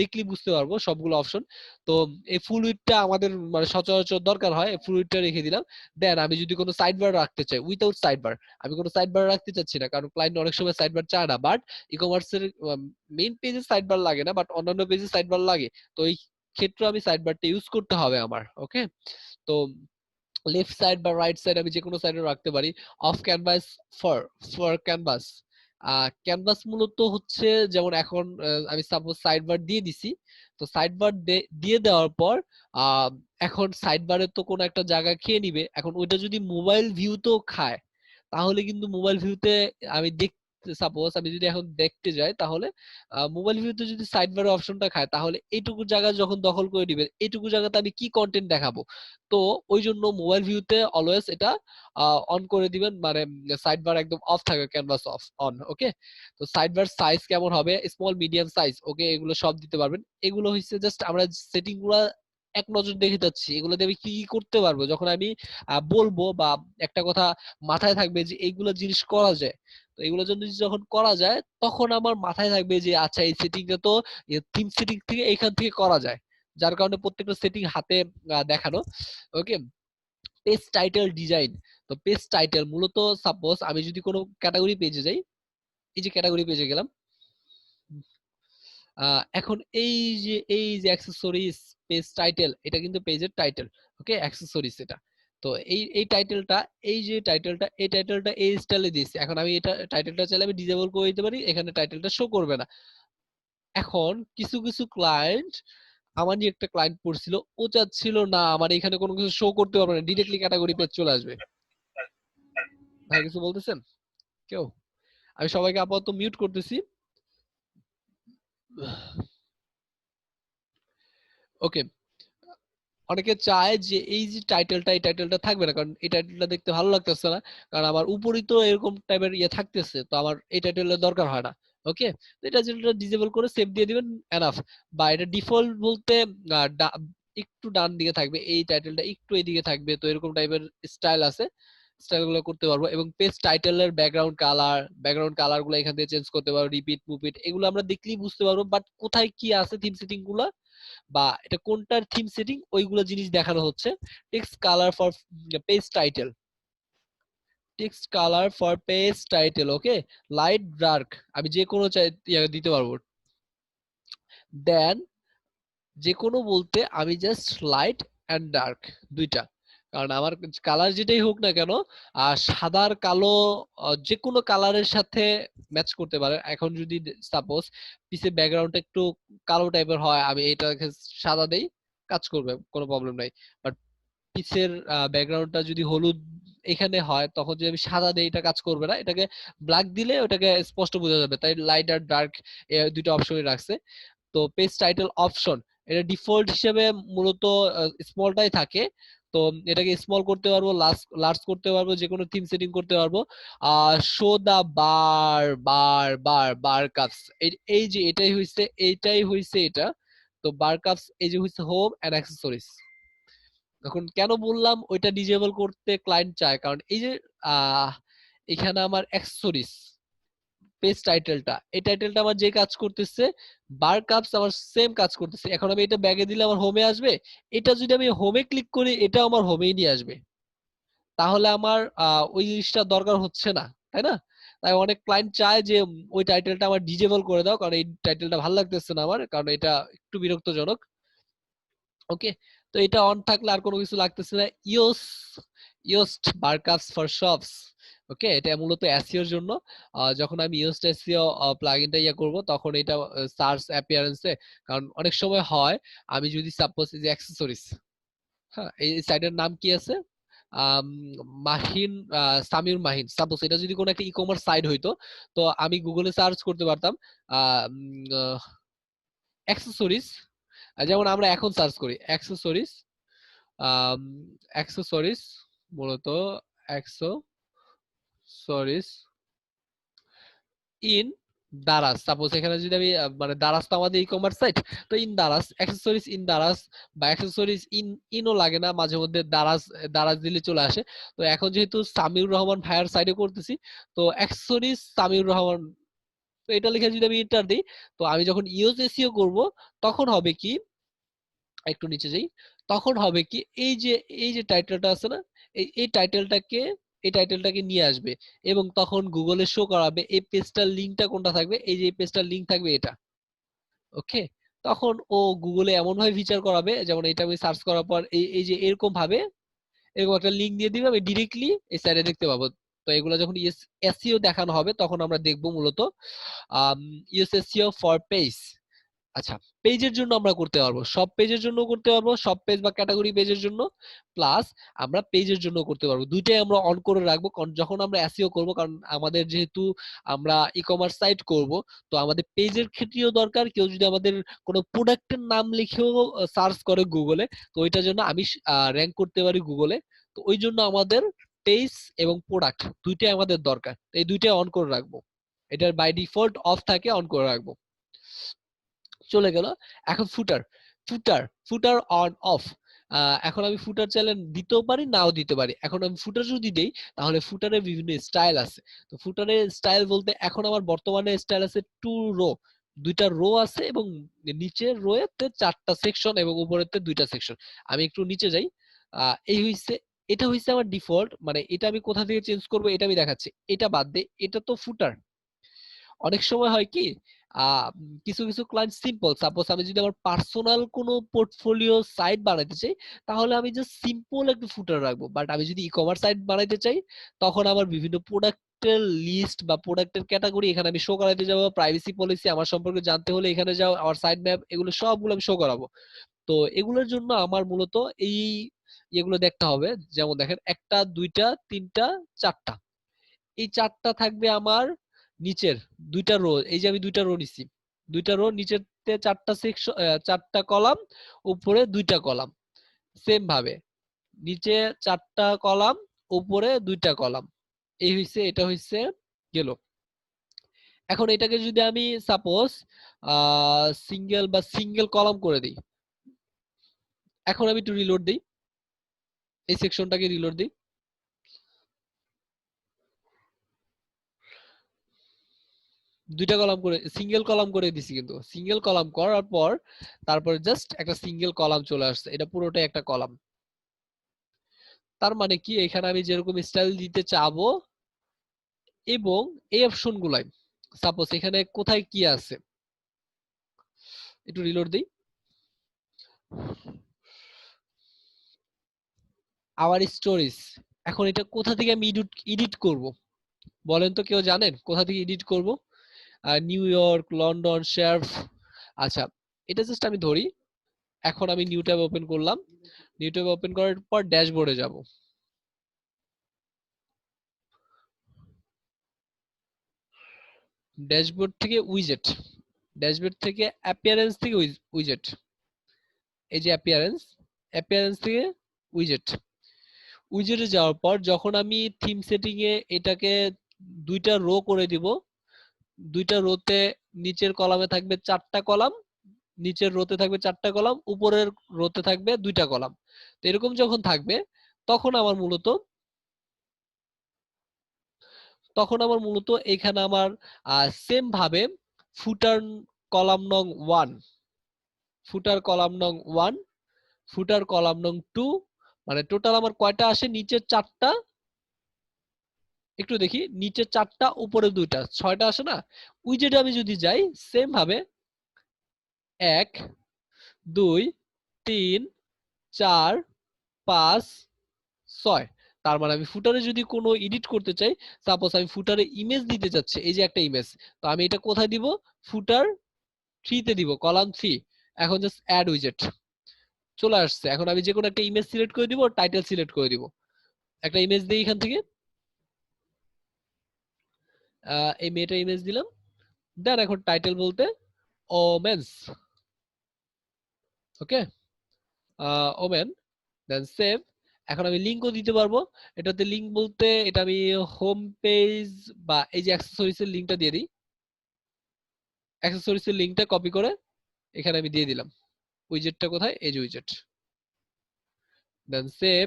দেখলে বুঝতে পারবো সবগুলো অপশন। তো এই ফুল উইডথটা আমাদের মানে সচরাচর দরকার হয়, ফুল উইডথটা রেখে দিলাম। দেন আমি যদি কোনো সাইড বার রাখতে চাই, উইথাউট সাইড বার, আমি কোনো সাইড বার রাখতে চাচ্ছি না, কারণ ক্লায়েন্ট অনেক সময় সাইড বার চায় না। বাট ই কমার্সের মেইন পেজে সাইড বার লাগে না, বাট অন্যান্য পেজে সাইড বার লাগে। তো এই ক্ষেত্রে আমি সাইড বারটা ইউজ করতে হবে আমার। ওকে, তো লেফট সাইড বা রাইট সাইড আমি যে কোনো সাইডে রাখতে পারি। Of canvas for for canvas, canvas মূলত হচ্ছে যেমন এখন আমি সাপোজ সাইড বার দিয়ে দিছি। তো সাইড বার দিয়ে দেওয়ার পর আহ, এখন সাইড বারে তো কোনো একটা জায়গা খেয়ে নিবে, এখন ওইটা যদি মোবাইল ভিউতেও খায় তাহলে কিন্তু মোবাইল ভিউতে আমি সাপোজ আমি যদি এখন দেখতে যাই, তাহলে মোবাইল ভিউতে যদি সাইড বারের অপশনটা খায়, তাহলে এইটুকু জায়গা যখন দখল করে দিবে, এইটুকু জায়গাতে আমি কি কন্টেন্ট দেখাবো? তো ওই জন্য মোবাইল ভিউতে অলওয়েজ এটা অন করে দিবেন, মানে সাইড বার একদম অফ থাকে, ক্যানভাস অফ অন। ওকে, তো সাইড বার সাইজ কেমন হবে, স্মল মিডিয়াম সাইজ, ওকে, এগুলো সব দিতে পারবেন। এগুলো হচ্ছে জাস্ট আমরা সেটিং গুলা এক নজর দেখে যাচ্ছি, এগুলো দিয়ে আমি কি কি করতে পারবো যখন আমি বলবো, বা একটা কথা মাথায় থাকবে যে এইগুলো জিনিস করা যায়। তো এগুলো যদি যখন করা যায়, তখন আমার মাথায় থাকবে যে আচ্ছা এই সেটিংটা তো থিম সেটিং থেকে এখান থেকে করা যায়, যার কারণে প্রত্যেকটা সেটিং হাতে দেখানো। ওকে, পেজ টাইটেল ডিজাইন। তো পেজ টাইটেল মূলত, সাপোজ আমি যদি কোনো ক্যাটাগরি পেজে যাই, এই যে ক্যাটাগরি পেজে গেলাম, এখন এই যে অ্যাক্সেসরিজ পেজ টাইটেল, এটা কিন্তু পেজের টাইটেল। ওকে, অ্যাক্সেসরিজ এটা। তো এই টাইটেলটা, এই টাইটেলটা এই স্টাইলে দিয়েছি। এখন আমি এটা টাইটেলটা চাইলে আমি ডিসেবল করে দিতে পারি, এখানে টাইটেলটা শো করবে না। এখন কিছু কিছু ক্লায়েন্ট, আমারই একটা ক্লায়েন্ট পড়ছিল, ও চাচ্ছিল না আমার এখানে কোনো কিছু শো করতে পারবে না, ডিরেক্টলি ক্যাটাগরি পেজ চলে আসবে। ভাই কিছু বলতেছেন কেউ? আমি সবাইকে আপাতত মিউট করতেছি। ওকে, অনেকে চায় যে এই যে টাইটেলটা, এই টাইটেলটা থাকবে না, কারণ এই টাইটেলটা দেখতে ভালো লাগতেছে না, কারণ আমার উপরই তো এরকম টাইপের ইয়ে থাকতেছে, তো আমার এই টাইটেলের দরকার হয় না। ওকে, তো এটা যেটা ডিসেবল করে সেভ দিয়ে দিবেন, এনাফ। বা এটা ডিফল্ট বলতে একটু ডান দিকে থাকবে, এই টাইটেলটা একটু এদিকে থাকবে, তো এরকম টাইপের স্টাইল আছে, স্টাইল গুলো করতে পারবো। এবং পেজ টাইটেলের ব্যাকগ্রাউন্ড কালার গুলো এখান থেকে চেঞ্জ করতে পারবো, রিপিট মুপিট এগুলো আমরা দেখলেই বুঝতে পারবো, বাট কোথায় কি আছে থিম সেটিং গুলা, বা এটা কোনটার থিম সেটিং, ওইগুলো জিনিস দেখানো হচ্ছে। Text colour for page title, text colour for page title, okay, light dark আমি যে কোনো দিতে পারবো। দেন যে কোনো বলতে আমি জাস্ট লাইট এন্ড ডার্ক দুইটা, কারণ আমার কালার যেটাই হোক না কেন, সাদার কালো যে কোনো কালারের সাথে ম্যাচ করতে পারে। এখন যদি সাপোজ পিছে ব্যাকগ্রাউন্ডটা একটু কালো টাইপের হয়, আমি এটাকে সাদা দেই, কাজ করবে, কোনো প্রবলেম নাই। বাট পিছের ব্যাকগ্রাউন্ডটা যদি হলুদ এখানে হয়, তখন যদি আমি সাদা দেই, এটা কাজ করবে না, এটাকে ব্ল্যাক দিলে ওটাকে স্পষ্ট বোঝা যাবে, তাই লাইট আর ডার্ক দুইটা অপশনই রাখছে। তো পেজ টাইটেল অপশন, এটা ডিফল্ট হিসেবে মূলত স্মলটাই থাকে। তো এটাকে স্মল করতে পারবো, লার্জ করতে পারবো, যে কোনো থিম সেটিং করতে পারবো। শো দা বার কাপস, এই যে এইটাই হইছে এটা। তো বার কাপস এই যে হইছে হোম এন্ড অ্যাক্সেসরিজ। এখন কেন বললাম ওইটা ডিজেবল করতে ক্লায়েন্ট চায়, কারণ এই যে আহ এখানে আমার অ্যাক্সেসরিজ পেজ টাইটেলটা, এই টাইটেলটা আমার যে কাজ করতেছে, বার কাপস আমার সেম কাজ করতেছে। এখন আমি এটা ব্যাগে দিলে আমার হোমে আসবে, এটা যদি আমি হোমে ক্লিক করি, এটা আমার হোমেই নিয়ে আসবে, তাহলে আমার ওই জিনিসটা দরকার হচ্ছে না, তাই না? তাই অনেক ক্লায়েন্ট চায় যে ওই টাইটেলটা আমার ডিজেবল করে দাও, কারণ এই টাইটেলটা ভালো লাগতেছে না আমার, কারণ এটা একটু বিরক্তজনক। ওকে, তো এটা অন থাকলে আর কোনো কিছু লাগতেছে না। ইউজড মার্কআপস ফর শপস, ওকে, এটা মূলত এসইও এর জন্য। যখন আমি ইউজড এসইও প্লাগইনটা করব, তখন এটা সার্চ অ্যাপিয়ারেন্সে, কারণ অনেক সময় হয় আমি যদি সাপোজ এই যে অ্যাক্সেসরিজ, হ্যাঁ, এই সাইটের নাম কি আছে, আম, মাহিন, সামির মাহিন, সাপোজ এটা যদি কোনো একটা ই কমার্স সাইট হইতো, তো আমি গুগলে সার্চ করতে পারতাম অ্যাক্সেসরিজ, যেমন আমরা এখন সার্চ করি অ্যাক্সেসরিজ, অ্যাক্সেসরিজ, মূলত অ্যাক্সেসরিজ ইন দারাজ। সাপোজ এখানে যদি আমি মানে দারাজ তো আমাদের ই কমার্স সাইট, তো in Daraz, accessories in Daraz, বা অ্যাক্সেসরিজ ইনও লাগে না, মাঝে মধ্যে দারাজ দারাজ দিলে চলে আসে। তো এখন যেহেতু সামিউর রহমান ভাইয়ার সাইডে করতেছি, তো অ্যাক্সেসরিজ সামিউর রহমান, তো এটা লিখে যদি আমি এন্টার দিই, তো আমি যখন ইউজ এসইও করব, তখন হবে কি, একটু নিচে যাই, তখন হবে কি, এই যে টাইটেলটা আছে না, এই টাইটেলটাকে নিয়ে আসবে, এবং তখন গুগলে শো করাবে এই পেজটার লিংকটা কোনটা থাকবে, এই যে এই পেজটার লিংক থাকবে এটা। ওকে, তখন ও গুগলে এমন ভাবে ফিচার করাবে, যেমন এটা আমি সার্চ করার পর এই যে এরকম ভাবে এরকম একটা লিংক দিয়ে দিবে, আমি ডিরেক্টলি এই সাইটে দেখতে পাবো। তো এগুলো যখন এসইও দেখানো হবে, তখন আমরা দেখবো মূলত ইউএস এসইও ফর পেজ। আচ্ছা, পেজের জন্য আমরা করতে পারবো, সব পেজের জন্য করতে পারবো, সব পেজ বা ক্যাটাগরি পেজের জন্য, প্লাস আমরা পেজের জন্য করতে পারবো। দুইটাই আমরা অন করে রাখবো, কারণ যখন আমরা এসইও করব, কারণ আমাদের যেহেতু আমরা ই কমার্স সাইট করব, তো আমাদের পেজের ক্ষেত্রেও দরকার। কেউ যদি আমাদের কোনো প্রোডাক্টের নাম লিখেও সার্চ করে গুগলে, তো ওইটার জন্য আমি র্যাঙ্ক করতে পারি গুগলে। তো ওই জন্য আমাদের পেজ এবং প্রোডাক্ট দুইটাই আমাদের দরকার, এই দুইটাই অন করে রাখবো। এটার বাই ডিফল্ট অফ থাকে, অন করে রাখবো। চলে গেল। এখন ফুটার, ফুটার অন অফ। এখন আমি ফুটার চাইলে দিতেও পারি, নাও দিতে পারি। এখন আমি ফুটার যদি দেই, তাহলে ফুটারের বিভিন্ন স্টাইল আছে। তো ফুটারের স্টাইল বলতে এখন আমার বর্তমানে স্টাইল আছে টু রো, দুইটা রো আছে, এবং নিচের রোয়েতে 4টা সেকশন এবং উপরেতে 2টা সেকশন। আমি একটু নিচে যাই। এই হইছে, এটা হইছে আমার ডিফল্ট, মানে এটা আমি কোথা থেকে চেঞ্জ করব এটা আমি দেখাচ্ছি। এটা বাদ দে, এটা তো ফুটার। অনেক সময় হয় কি, কিছু কিছু ক্লায়েন্ট সিম্পল, সাপোজ আমি যদি আমার পার্সোনাল কোনো পোর্টফোলিও সাইট বানাইতে চাই, তাহলে আমি জাস্ট সিম্পল একটা ফুটার রাখবো। বাট আমি যদি ই কমার্স সাইট বানাইতে চাই, তখন আমার বিভিন্ন প্রোডাক্টের লিস্ট বা প্রোডাক্টের ক্যাটাগরি এখানে আমি শো করাতে যাবো, প্রাইভেসি পলিসি আমার সম্পর্কে জানতে হলে এখানে যাও, আমার সাইট ম্যাপ, এগুলো সবগুলো আমি শো করাবো। তো এগুলোর জন্য আমার মূলত এই এগুলো দেখতে হবে। যেমন দেখেন, 1টা 2টা 3টা 4টা, এই 4টা থাকবে আমার নিচের 2টা রো। এই যে আমি 2টা রো নিছি, 2টা রো, নিচেরতে 4টা সেকশন, 4টা কলাম, উপরে 2টা কলাম। সেম ভাবে নিচে 4টা কলাম, উপরে 2টা কলাম। এই হইছে, এটা হইছে গেল। এখন এটাকে যদি আমি সাপোজ সিঙ্গেল কলাম করে দিই, এখন আমি একটু রিলোড দিই, এই সেকশনটাকে রিলোড দিই। 2টা কলাম করে, সিঙ্গেল কলাম করে দিছি, কিন্তু সিঙ্গেল কলাম করার পর তারপরে জাস্ট একটা সিঙ্গেল কলাম চলে আসছে, এটা পুরোটাই একটা কলাম। তার মানে কি, এখানে আমি যেরকম স্টাইল দিতে চাবো, এবং এই অপশন গুলাই, সাপোজ এখানে কোথায় কি আছে, একটু রিলোড দিই। আওয়ার স্টোরিজ, এখন এটা কোথা থেকে আমি এডিট করব, বলেন তো, কেউ জানেন কোথা থেকে এডিট করব? নিউ ইয়র্ক, লন্ডন, শেরফ। আচ্ছা, এটা জাস্ট আমি ধরি। এখন আমি নিউ ট্যাব ওপেন করলাম, নিউ ট্যাব ওপেন করার পর ড্যাশবোর্ডে যাব। ড্যাশবোর্ড থেকে উইজেট, ড্যাশবোর্ড থেকে অ্যাপিয়ারেন্স থেকে উইজেট, এই যে অ্যাপিয়ারেন্স, অ্যাপিয়ারেন্স থেকে উইজেট। উইজেটে যাওয়ার পর যখন আমি থিম সেটিং এ এটাকে 2টা রো করে দিব, 2টা রোতে নিচের কলামে থাকবে 4টা কলাম, নিচের রোতে থাকবে 4টা কলাম, উপরের রোতে থাকবে 2টা কলাম। তো এরকম যখন থাকবে, তখন আমার মূলত এখানে আমার সেম ভাবে ফুটার কলাম নং 1, ফুটার কলাম নং 1, ফুটার কলাম নং 2, মানে টোটাল আমার কয়টা আসে, নিচের 4টা, একটু দেখি, নিচে 4টা, উপরে 2টা, 6টা আসে না? উইজেটে আমি যদি যাই, সেম ভাবে 1 2 3 4 5 6। তার মানে আমি ফুটারে যদি কোনো এডিট করতে চাই, সাপোজ আমি ফুটারে ইমেজ দিতে চাচ্ছি, এই যে একটা ইমেজ, তো আমি এটা কোথায় দিব? ফুটার 3 তে দিব, কলাম 3। এখন জাস্ট অ্যাড উইজেট চলে আসছে। এখন আমি যে কোনো একটা ইমেজ সিলেক্ট করে দিব, টাইটেল সিলেক্ট করে দিব। একটা ইমেজ দিই এখান থেকে, এই মেয়েটা ইমেজ দিলাম। দেন এখন টাইটেল বলতে ওমেন্স, ওকে, ওমেন, দেন সেভ। এখন আমি লিঙ্কও দিতে পারবো। এটাতে লিঙ্ক বলতে, এটা আমি হোম পেজ বা এই যে অ্যাক্সেসরিজ এর লিঙ্কটা দিয়ে দিই। অ্যাক্সেসরিজ এর লিঙ্কটা কপি করে এখানে আমি দিয়ে দিলাম। উইজেটটা কোথায়? এই যে উইজেট, দেন সেভ।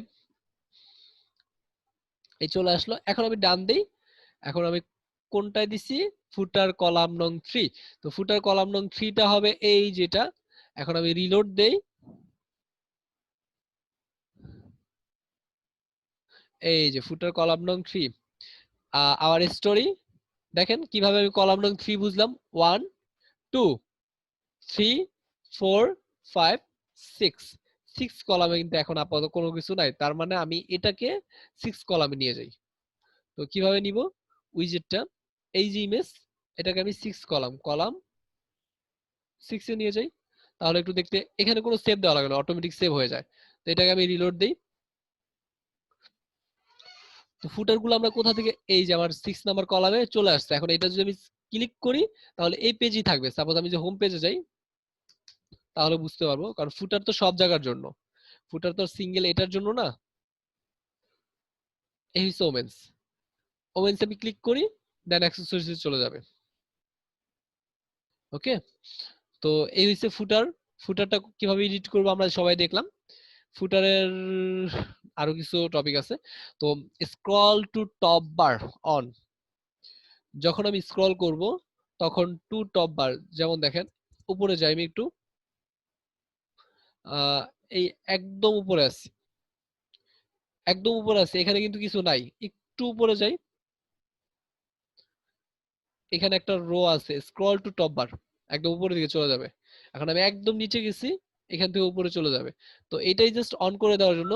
এই চলে আসলো। এখন আমি ডান দেই। এখন আমি কোনটায় দিছি? ফুটার কলাম নং 3। তো ফুটার কলাম নং 3 টা হবে এই যেটা। এখন আমি রিলোড দেই। এই যে ফুটার কলাম নং 3, আওয়ার স্টোরি। দেখেন কিভাবে আমি কলাম নং 3 বুঝলাম। 1 2 3 4 5 6, 6 কলামে কিন্তু এখন আপাতত কোনো কিছু নাই। তার মানে আমি এটাকে 6 কলামে নিয়ে যাই। তো কিভাবে নিব? উইজেটটা, এই যে ইমেজ, এটাকে আমি 6 কলাম, কলাম 6 এ নিয়ে যাই, তাহলে একটু দেখতে এখানে কোনো সেভ দেওয়া লাগে না, অটোমেটিক সেভ হয়ে যায়। তো এটাকে আমি রিলোড দেই। তো ফুটার গুলো আমরা কোথা থেকে, এই যে আমার 6 নাম্বার কলামে চলে আসছে। এখন এটা যদি আমি ক্লিক করি তাহলে এই পেজই থাকবে। সাপোজ আমি যে হোম পেজে যাই তাহলে বুঝতে পারবো, কারণ ফুটার তো সব জায়গার জন্য, ফুটার তো সিঙ্গেল এটার জন্য না। এই হচ্ছে ওমেন্স, ওমেন্স আমি ক্লিক করি, দেন অ্যাক্সেসরিজ চলে যাবে। ওকে, তো এই হচ্ছে ফুটার। ফুটারটা কিভাবে এডিট করবো আমরা সবাই দেখলাম। ফুটারের আরো কিছু টপিক আছে। তো scroll to top bar on, যখন আমি স্ক্রল করব তখন টু টপ বার, যেমন দেখেন উপরে যাই আমি একটু, আহ এই একদম উপরে আছি, একদম উপরে আছি, এখানে কিন্তু কিছু নাই। একটু উপরে যাই, এখানে একটা রো আছে, স্ক্রল টু টপ বার, একদম উপরের দিকে চলে যাবে। এখন আমি একদম নিচে গেছি, এখান থেকে উপরে চলে যাবে। তো এটাই জাস্ট অন করে দেওয়ার জন্য,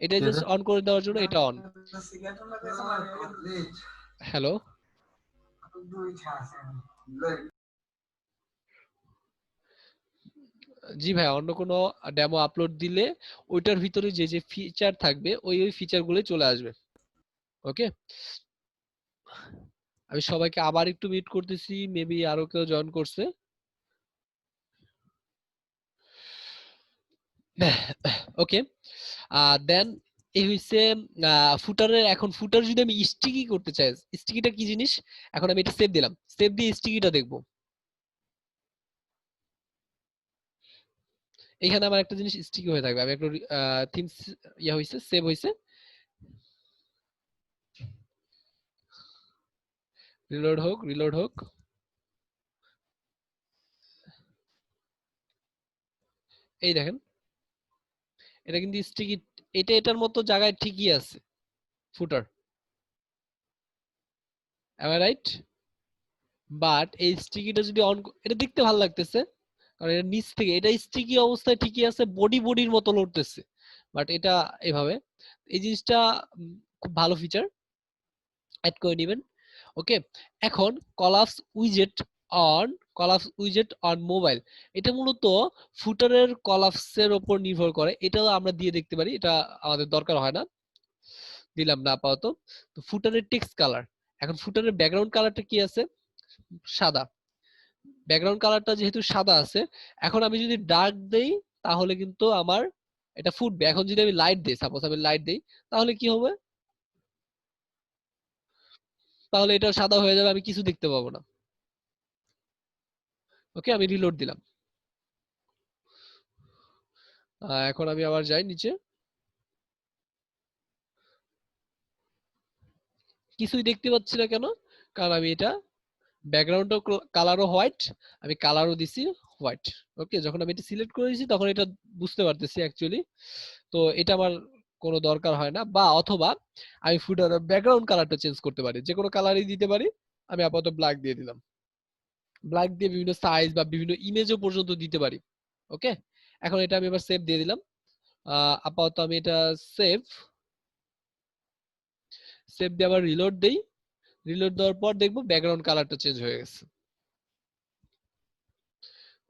এটাই জাস্ট অন করে দেওয়ার জন্য এটা অন। হ্যালো, জি ভাই, অন্য কোনো ডেমো আপলোড দিলে ওইটার ভিতরে যে যে ফিচার থাকবে ওই ওই ফিচার গুলোই চলে আসবে। ওকে, আমি সবাইকে আবার একটু মিট করতেছি, মেবি আরো কেউ জয়েন করছে। ওকে, দেন এই হইছে ফুটারের। এখন ফুটার যদি আমি স্টিকি করতে চাই, স্টিকিটা কি জিনিস, এখন আমি এটা সেভ দিলাম, সেভ দিয়ে স্টিকিটা দেখবো। এখানে আমার একটা জিনিস স্টিকি হয়ে থাকবে, আমি একটু থিমস ইয়া হইছে, সেভ হইছে, রিলোড হোক, রিলোড হোক। এই দেখেন, এটা কিন্তু স্টিকি, এটা এটার মতো জায়গায় ঠিকই আছে ফুটার, এম আই রাইট? বাট এই স্টিকিটা যদি অন, এটা দেখতে ভালো লাগতেছে কারণ এটা নিচ থেকে, এটা স্টিকি অবস্থায় ঠিকই আছে, বডি বডির মতো লড়তেছে, বাট এটা এভাবে। এই জিনিসটা খুব ভালো ফিচার, অ্যাড করে দিবেন। ওকে, এখন কলাপস উইজেট অন, কলাপস উইজেট অন মোবাইল, এটা মূলত ফুটারের কলাপসের উপর নির্ভর করে। এটাও আমরা দিয়ে দেখতে পারি, এটা আমাদের দরকার হয় না, দিলাম না আপাতত। তো ফুটারের টেক্সট কালার, এখন ফুটারের ব্যাকগ্রাউন্ড কালারটা কি আছে, সাদা। ব্যাকগ্রাউন্ড কালারটা যেহেতু সাদা আছে, এখন আমি যদি ডার্ক দেই তাহলে কিন্তু আমার এটা ফুটবে। এখন যদি আমি লাইট দিই, সাপোজ আমি লাইট দিই, তাহলে কি হবে, তাহলে এটা সাদা হয়ে যাবে, আমি কিছু দেখতে পাবো না। ওকে, আমি রিলোড দিলাম। এখন আমি আবার যাই নিচে, কিছুই দেখতে পাচ্ছি না কেন, কারণ আমি এটা ব্যাকগ্রাউন্ড কালারও হোয়াইট, আমি কালারও দিছি হোয়াইট। ওকে, যখন আমি এটা সিলেক্ট করে দিয়েছি তখন এটা বুঝতে পারতেছি অ্যাকচুয়ালি। তো এটা আমার কোনো দরকার হয় না, বা অথবা আমি ফুটারের ব্যাকগ্রাউন্ড কালারটা চেঞ্জ করতে পারি, যে কোনো কালারই দিতে পারি। আমি আপাতত ব্ল্যাক দিয়ে দিলাম, ব্ল্যাক দিয়ে বিভিন্ন সাইজ বা বিভিন্ন ইমেজও পর্যন্ত দিতে পারি। ওকে, এখন এটা আমি এবার সেভ দিয়ে দিলাম। আপাতত আমি এটা সেভ, সেভ দিয়ে আবার রিলোড দেই। রিলোড দেওয়ার পর দেখবো ব্যাকগ্রাউন্ড কালারটা চেঞ্জ হয়ে গেছে।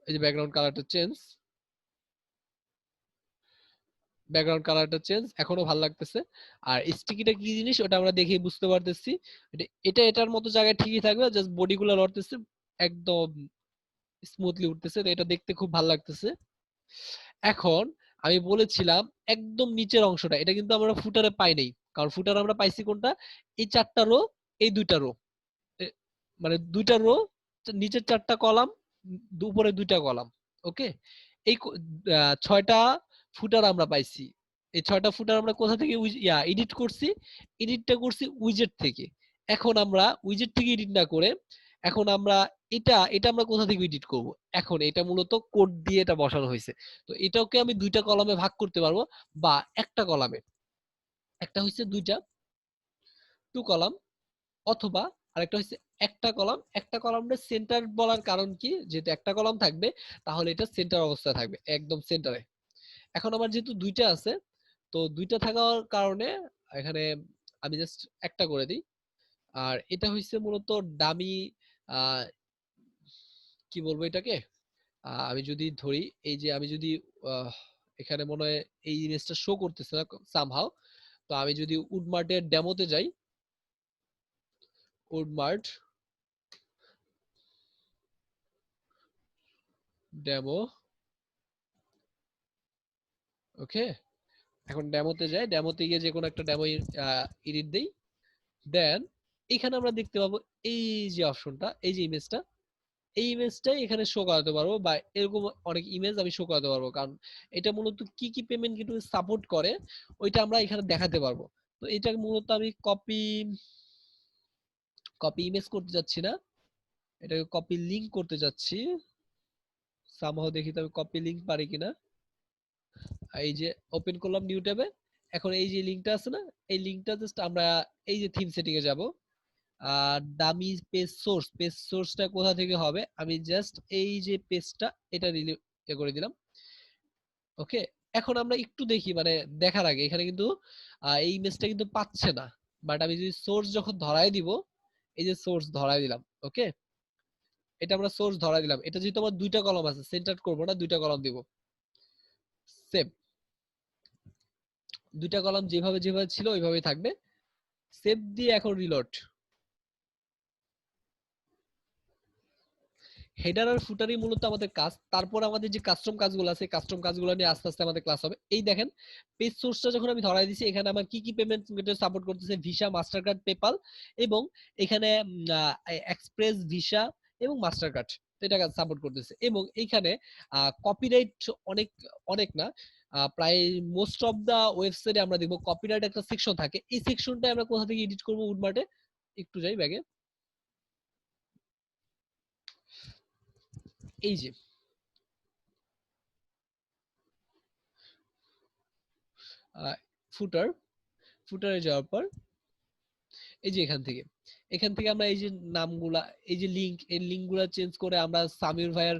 এই যে ব্যাকগ্রাউন্ড কালারটা চেঞ্জ, ব্যাকগ্রাউন্ড কালারটা চেঞ্জ, এখনো ভালো লাগতেছে। আর স্টিকিটা কি জিনিস ওটা আমরা দেখেই বুঝতে পারতেছি, এটা এটার মতো জায়গায় ঠিকই থাকবে, জাস্ট বডি গুলো লড়তেছে, একদম স্মুথলি উঠতেছে, তো এটা দেখতে খুব ভালো লাগতেছে। এখন আমি বলেছিলাম একদম নিচের অংশটা, এটা কিন্তু আমরা ফুটারে পাই নাই, কারণ ফুটার আমরা পাইছি কোনটা, এই চারটা রো, এই দুইটা রো, মানে দুইটা রো, নিচের চারটা কলাম, উপরে দুইটা কলাম। ওকে, এই ছয়টা ফুটার আমরা পাইছি। এই ছয়টা ফুটার আমরা কোথা থেকে এডিট করছি, এডিটটা করছি উইজেট থেকে। এখন আমরা উইজেট থেকে এডিট না করে, এখন আমরা এটা এটা আমরা কোথা থেকে এডিট করব, এখন এটা মূলত কোড দিয়ে এটা বসানো হয়েছে। তো এটাকে আমি দুইটা কলামে ভাগ করতে পারবো, বা একটা কলামে, একটা হচ্ছে দুইটা, টু কলাম, অথবা আরেকটা হচ্ছে একটা কলাম। একটা কলামটা সেন্টার বলার কারণ কি, যেহেতু একটা কলাম থাকবে তাহলে এটা সেন্টার অবস্থায় থাকবে, একদম সেন্টারে। এখন আমার যেহেতু দুইটা আছে, তো দুইটা থাকার কারণে এখানে আমি জাস্ট একটা করে দিই। আর এটা হচ্ছে মূলত ডামি কি বলবো এটাকে, আমি যদি ধরি এই যে আমি যদি এখানে মনে হয় এই ইমেজটা শো করতেছে না সামহাও, তো আমি যদি উডমার্টের ডেমোতে যাই, উডমার্ট ডেমো, ওকে, এখন ডেমোতে যাই, ডেমোতে গিয়ে যে কোনো একটা ডেমো এডিট দেই, দেন এখানে আমরা দেখতে পাবো এই যে অপশনটা, এই যে ইমেজটা, এই ইমেজটাই এখানে শো করাতে পারবো, বা এরকম অনেক ইমেজ আমি শো করাতে পারবো, কারণ এটা মূলত কি কি পেমেন্ট কিন্তু সাপোর্ট করে ওইটা আমরা এখানে দেখাতে পারবো। তো এটা মূলত আমি কপি কপি ইমেজ করতে যাচ্ছি না, এটাকে কপি লিংক করতে যাচ্ছি, সামহাও দেখি তো আমি কপি লিংক পারি কিনা। এই যে ওপেন করলাম নিউ ট্যাবে, এখন এই যে লিংকটা আছে না, এই লিংকটা জাস্ট আমরা এই যে থিম সেটিং এ যাব, আর দামি পেজ সোর্সটা কোথা থেকে হবে, আমি জাস্ট এই যে পেজটা এটা করে দিলাম, ওকে। এখন আমরা একটু দেখি, মানে দেখার আগে এখানে কিন্তু এই ইমেজটা কিন্তু পাচ্ছে না, বাট আমি যদি সোর্স যখন ধরায় দিব, এই যে সোর্স ধরায় দিলাম, ওকে, এটা আমরা সোর্স ধরায় দিলাম, এটা যেহেতু আমার দুইটা কলাম আছে, সেন্টার করব না, দুইটা কলাম দিব, সেভ, দুইটা কলাম যেভাবে যেভাবে ছিল ওইভাবেই থাকবে, সেভ দিয়ে এখন রিলোড। হেডার আর ফুটারই মূলত আমাদের কাজ, তারপর আমাদের যে কাস্টম কাজগুলো আছে কাস্টম কাজগুলো নিয়ে আস্তে আস্তে আমাদের ক্লাস হবে। এই দেখেন পেজ সোর্সটা যখন আমি ধরাই দিছি, এখানে আমার কি কি পেমেন্ট মেথড সাপোর্ট করতেছে, ভিসা, মাস্টারকার্ড, পেপাল, এবং এখানে এক্সপ্রেস, ভিসা এবং মাস্টারকার্ড, এটা সাপোর্ট করতেছে। এবং এইখানে কপিরাইট অনেক, অনেক না, প্রায় মোস্ট অফ দা ওয়েবসাইটে আমরা দেখবো কপিরাইট একটা সেকশন থাকে, এই সেকশনটা আমরা কোথা থেকে এডিট করবো, উডমার্টে একটু যাই ব্যাগে, এই যে ফুটার, ফুটারে যাওয়ার পর এই যে এখান থেকে আমরা এই যে নামগুলা, এই যে লিংক, এই লিংকগুলা চেঞ্জ করে আমরা সামির ভাইয়ের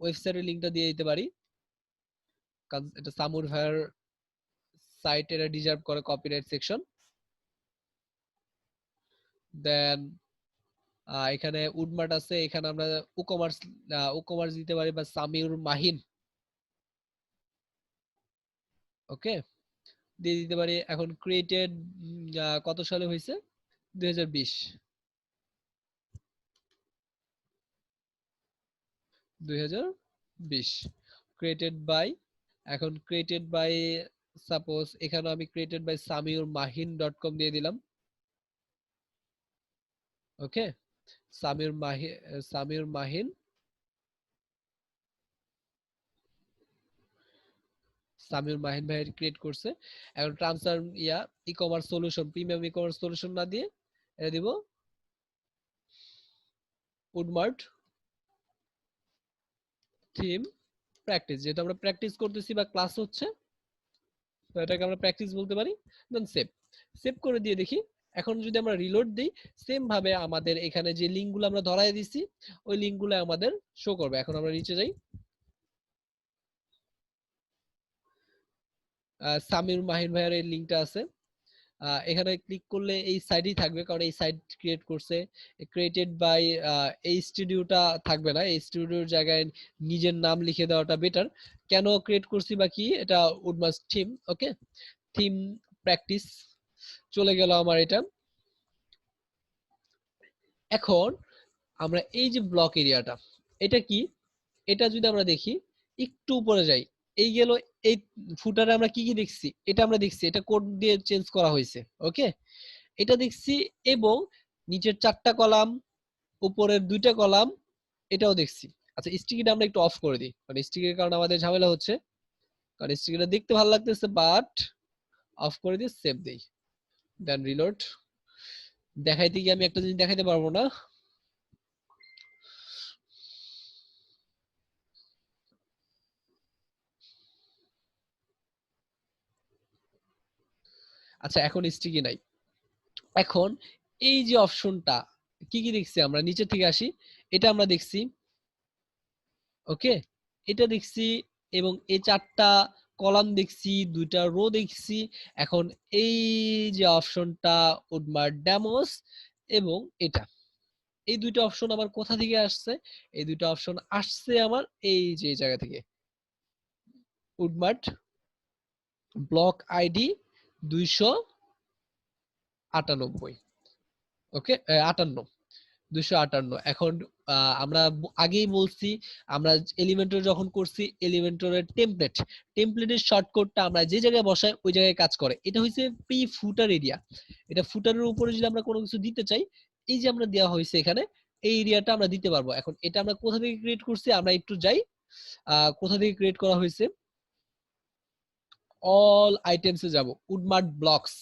ওয়েবসাইটের লিংকটা দিয়ে দিতে পারি, কারণ এটা সামির ভাইয়ের সাইট, এটা ডিজার্ভ করে কপিরাইট সেকশন। দেন এখানে উডমার্ট আছে, এখানে আমরা উকমার্স, উকমার্স দিতে পারি, বা সামিউর মাহিন, ওকে, দিয়ে দিতে পারি। এখন ক্রিয়েটেড কত সালে হয়েছে, 2020, 2020 ক্রিয়েটেড বাই, এখন ক্রিয়েটেড বাই, সাপোজ এখানে আমি created by Samiur Mahin dot com দিয়ে দিলাম, ওকে, সামিউর মাহি, সামিউর মাহিন, সামিউর মাহিন ভাই ক্রিয়েট করছে। এখন transfer e commerce solution, premium e commerce solution না দিয়ে এটা দিব উডমার্ট থিম প্র্যাকটিস, যেহেতু আমরা প্র্যাকটিস করতেছি বা ক্লাস হচ্ছে, তো এটাকে আমরা প্র্যাকটিস বলতে পারি। দেন সেভ, সেভ করে দিয়ে দেখি, এখন যদি আমরা রিলোড দিই, সেম ভাবে আমাদের এখানে যে লিংকগুলো আমরা ধরাই দিছি ওই লিংকগুলো আমাদের শো করবে। এখন আমরা নিচে যাই, সামির মাহিন ভাইয়ের এই লিংকটা আছে, এখানে ক্লিক করলে এই সাইডই থাকবে, কারণ এই সাইট ক্রিয়েট করছে, ক্রিয়েটেড বাই, এই স্টুডিওটা থাকবে না, এই স্টুডিওর জায়গায় নিজের নাম লিখে দেওয়াটা বেটার। কেন ক্রিয়েট করছি বা কি, এটা উডমাস থিম, ওকে, থিম প্র্যাকটিস চলে গেল আমার এটা। এখন আমরা এই যে ব্লক এরিয়াটা, এটা কি, এটা যদি আমরা দেখি, একটু উপরে যাই, এই গেল, এই ফুটারে আমরা কি কি দেখছি, এটা আমরা দেখছি এটা কোড দিয়ে চেঞ্জ করা হয়েছে, ওকে, এটা দেখছি, এবং নিচের 4টা কলাম, উপরের 2টা কলাম, এটাও দেখছি। আচ্ছা স্টিকিটা আমরা একটু অফ করে দিই, কারণ স্টিকের কারণে আমাদের ঝামেলা হচ্ছে, কারণ স্টিকিটা দেখতে ভালো লাগতেছে, বাট অফ করে দিয়ে সেভ দেই, দেন রিলোড। দেখাইতে গিয়ে আমি একটা জিনিস দেখাইতে পারবো না, আচ্ছা এখন স্টিকি নাই। এখন এই যে অপশনটা, কি কি দেখছি আমরা, নিচে থেকে আসি, এটা আমরা দেখছি, ওকে, এটা দেখছি, এবং এই 4টা কলাম দেখছি, 2টা রো দেখছি। এখন এই যে অপশনটা উডমার্ট ডেমোস, এবং এটা, এই দুইটা অপশন আমার কোথা থেকে আসছে? এই দুইটা অপশন আসছে আমার এই যে জায়গা থেকে, উডমার্ট ব্লক আইডি 298। ওকে, 58, 258। এখন আমরা আগেই বলছি, আমরা এলিমেন্টর যখন করছি, এলিমেন্টরের টেমপ্লেটের শর্টকাটটা আমরা যে জায়গায় বসাই ওই জায়গায় কাজ করে। এটা হচ্ছে প্রি ফুটার এরিয়া। এটা ফুটারের উপরে যদি আমরা কোনো কিছু দিতে চাই, এই যে আমরা দেওয়া হয়েছে এখানে, এই এরিয়াটা আমরা দিতে পারবো। এখন এটা আমরা কোথা থেকে ক্রিয়েট করছি, আমরা একটু যাই, কোথা থেকে ক্রিয়েট করা হয়েছে, অল আইটেমসে যাব, উডমার্ট ব্লকস,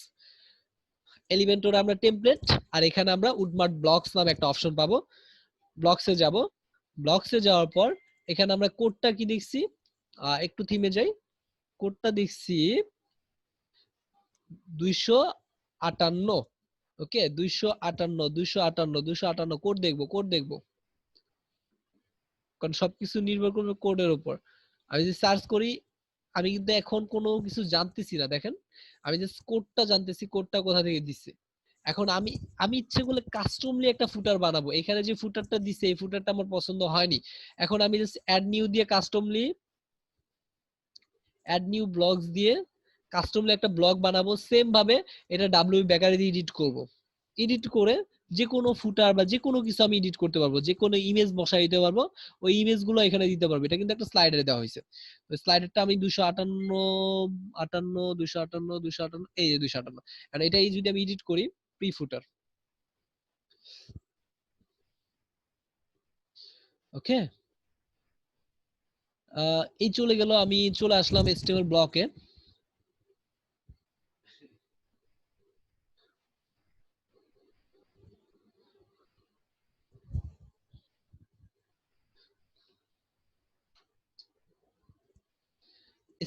এলিমেন্টরে আমরা টেমপ্লেট, আর এখানে আমরা উডমার্ট ব্লকস নামে একটা অপশন পাবো। ব্লকসে যাব, ব্লকসে যাওয়ার পর এখানে আমরা কোডটা কি দেখছি, একটু থিমে যাই, কোডটা দেখছি 258। ওকে, 258 কোড দেখবো, কারণ সবকিছু নির্ভর করবে কোডের উপর। আমি যদি সার্চ করি, আমি কিন্তু এখন কোনো কিছু জানতেছি না, দেখেন আমি জাস্ট কোডটা জানতেছি, কোডটা কোথা থেকে দিচ্ছে। এখন আমি আমি ইচ্ছে করলে কাস্টমলি একটা ফুটার বানাবো। এখানে যে ফুটারটা দিছে এই ফুটারটা আমার পছন্দ হয়নি। এখন আমি জাস্ট অ্যাড নিউ দিয়ে কাস্টমলি, অ্যাড নিউ ব্লগস দিয়ে কাস্টমলি একটা ব্লগ বানাবো। সেম ভাবে এটা ডাব্লিউ বেকারি দিয়ে এডিট করব। এডিট করে যে কোনো ফুটার বা যে কোনো কিছু আমি এডিট করতে পারবো, যে কোনো ইমেজ বসাই দিতে পারবো, ওই ইমেজ গুলো এখানে দিতে পারবো। এটা কিন্তু একটা স্লাইডারে দেওয়া হয়েছে। ওই স্লাইডারটা আমি 258, 58, 258, 258, এই যে 258। কারণ এটাই যদি আমি এডিট করি, প্রি ফুটার, ওকে, এই চলে গেল। আমি চলে আসলাম HTML ব্লকে।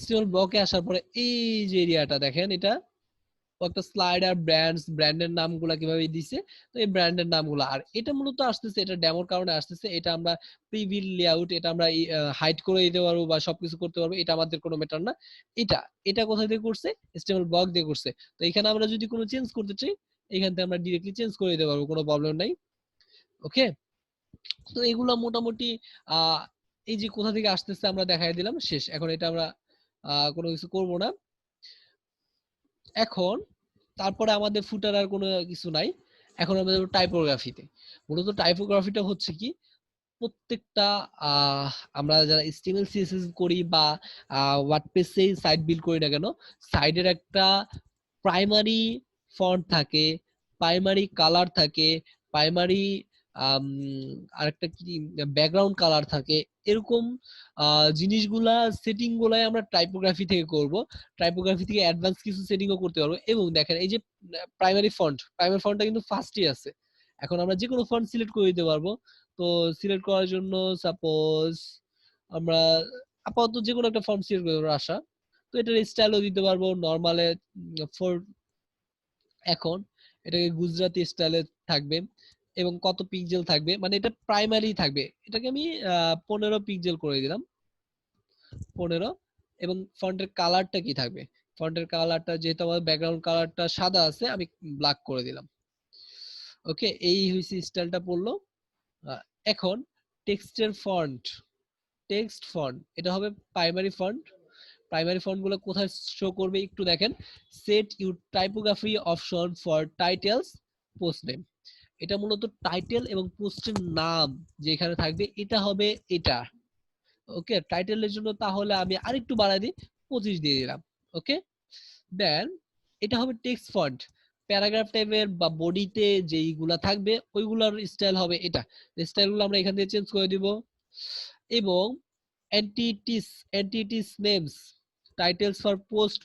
HTML ব্লকে আসার পরে এই যে এরিয়াটা দেখেন, এটা একটা স্লাইডার, ব্র্যান্ডের নামগুলা কিভাবে দিছে। তো এই ব্র্যান্ডের নামগুলো, আর এটা মূলত আসতেছে, এটা ডেমোর কারণে আসতেছে। এটা আমরা প্রিভিউ লেআউট, এটা আমরা হাইড করে দিতে পারবো বা সবকিছু করতে পারবো, এটা আমাদের কোনো ম্যাটার না। এটা এটা কোথা থেকে করছে, HTML ব্লক দিয়ে করছে। তো এখানে আমরা যদি কোনো চেঞ্জ করতে চাই, এখান থেকে আমরা ডিরেক্টলি চেঞ্জ করে দিতে পারবো, কোনো প্রবলেম নাই। ওকে, তো এগুলা মোটামুটি আহ এই যে কোথা থেকে আসতেছে আমরা দেখাই দিলাম, শেষ। এখন এটা আমরা কোনো কিছু করব না এখন। তারপরে আমাদের ফুটার আর কোনো কিছু নাই। এখন আমরা যাবো টাইপোগ্রাফিতে। মূলত টাইপোগ্রাফিটা হচ্ছে কি, প্রত্যেকটা আমরা যারা HTML CSS করি বা ওয়ার্ডপ্রেসে সাইট বিল্ড করি না কেন, সাইডের একটা প্রাইমারি ফন্ট থাকে, প্রাইমারি কালার থাকে, প্রাইমারি আরেকটা কি ব্যাকগ্রাউন্ড কালার থাকে। এরকম জিনিসগুলা, সেটিং গুলাই আমরা টাইপোগ্রাফি থেকে করব। টাইপোগ্রাফি থেকে অ্যাডভান্স কিছু সেটিংও করতে পারবো। এবং দেখেন এই যে প্রাইমারি ফন্টটা কিন্তু ফার্স্টই আছে। এখন আমরা যে কোনো ফন্ট সিলেক্ট করে দিতে পারবো। তো সিলেক্ট করার জন্য সাপোজ আমরা আপাতত যে কোনো একটা ফন্ট সিলেক্ট করে আসা, তো এটার স্টাইলও দিতে পারবো নরমালে ফর। এখন এটাকে গুজরাটি স্টাইলে থাকবে এবং কত পিক্সেল থাকবে, মানে এটা প্রাইমারি থাকবে। এটাকে আমি 15 পিক্সেল করে দিলাম, 15। এবং ফন্টের কালারটা কি থাকবে, ফন্টের কালারটা যেহেতু আমার ব্যাকগ্রাউন্ড কালারটা সাদা আছে, আমি ব্ল্যাক করে দিলাম। ওকে, এই হইছে স্টাইলটা পড়লো। আহ, এখন টেক্সটের ফন্ট, টেক্সট ফন্ট এটা হবে প্রাইমারি ফন্ট। প্রাইমারি ফন্ট গুলো কোথায় শো করবে একটু দেখেন, set your typography option for titles, post name. এটা মূলত টাইটেল এবং পোস্টের নাম যেখানে থাকবে এটা হবে এটা। ওকে, টাইটেলের জন্য তাহলে আমি আরেকটু বাড়াই দিই, 25 দিয়ে দিলাম। ওকে, দেন এটা হবে টেক্সট ফন্ট। প্যারাগ্রাফ টাইপের বা বডিতে যেইগুলা থাকবে ওইগুলার স্টাইল হবে এটা। স্টাইলগুলো আমরা এখান থেকে চেঞ্জ করে দিব। এবং entities, entities names, titles for post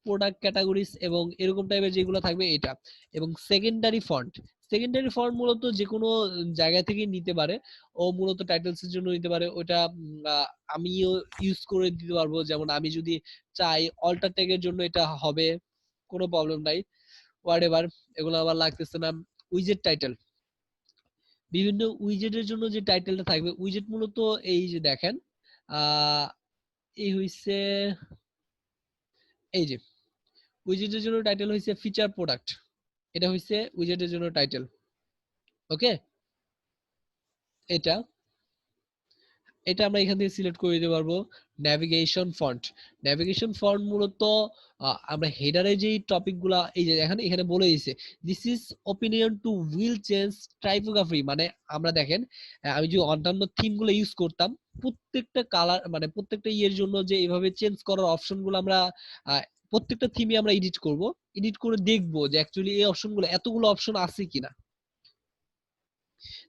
product categories এবং এরকম টাইপের যেগুলো থাকবে এটা। এবং সেকেন্ডারি ফন্ট, সেকেন্ডারি ফন্ট মূলত যে কোনো জায়গা থেকে নিতে পারে। ও মূলত টাইটেলস এর জন্য নিতে পারে ওটা। আমিও ইউজ করে দিতে পারবো, যেমন আমি যদি চাই অল্টার ট্যাগের জন্য এটা হবে, কোনো প্রবলেম নাই। হোয়াট এভার, এগুলো আমার লাগতেছে না। উইজেট টাইটেল, বিভিন্ন উইজেটের জন্য যে টাইটেলটা থাকবে, উইজেট মূলত এই যে দেখেন, আহ এই হইছে, এই যে উইজেটের জন্য টাইটেল হইছে ফিচার প্রোডাক্ট। এটা হইছে উইজেটের জন্য টাইটেল। ওকে, এটা এটা আমরা এখান থেকে সিলেক্ট করে দিতে পারবো। ন্যাভিগেশন ফন্ট, ন্যাভিগেশন ফন্ট মূলত আমরা হেডারে যেই টপিক গুলা, এই যে এখানে এখানে বলে দিয়েছে this is opinion to will change typography, মানে আমরা দেখেন আমি যদি অন্যান্য থিম গুলো ইউজ করতাম, প্রত্যেকটা কালার মানে প্রত্যেকটা ইয়ের জন্য যে এইভাবে চেঞ্জ করার অপশন গুলো আমরা আহ, প্রত্যেকটা থিমে আমরা এডিট করব, এডিট করে দেখবো যে অ্যাকচুয়ালি এই অপশন গুলো এতগুলো অপশন আছে কিনা।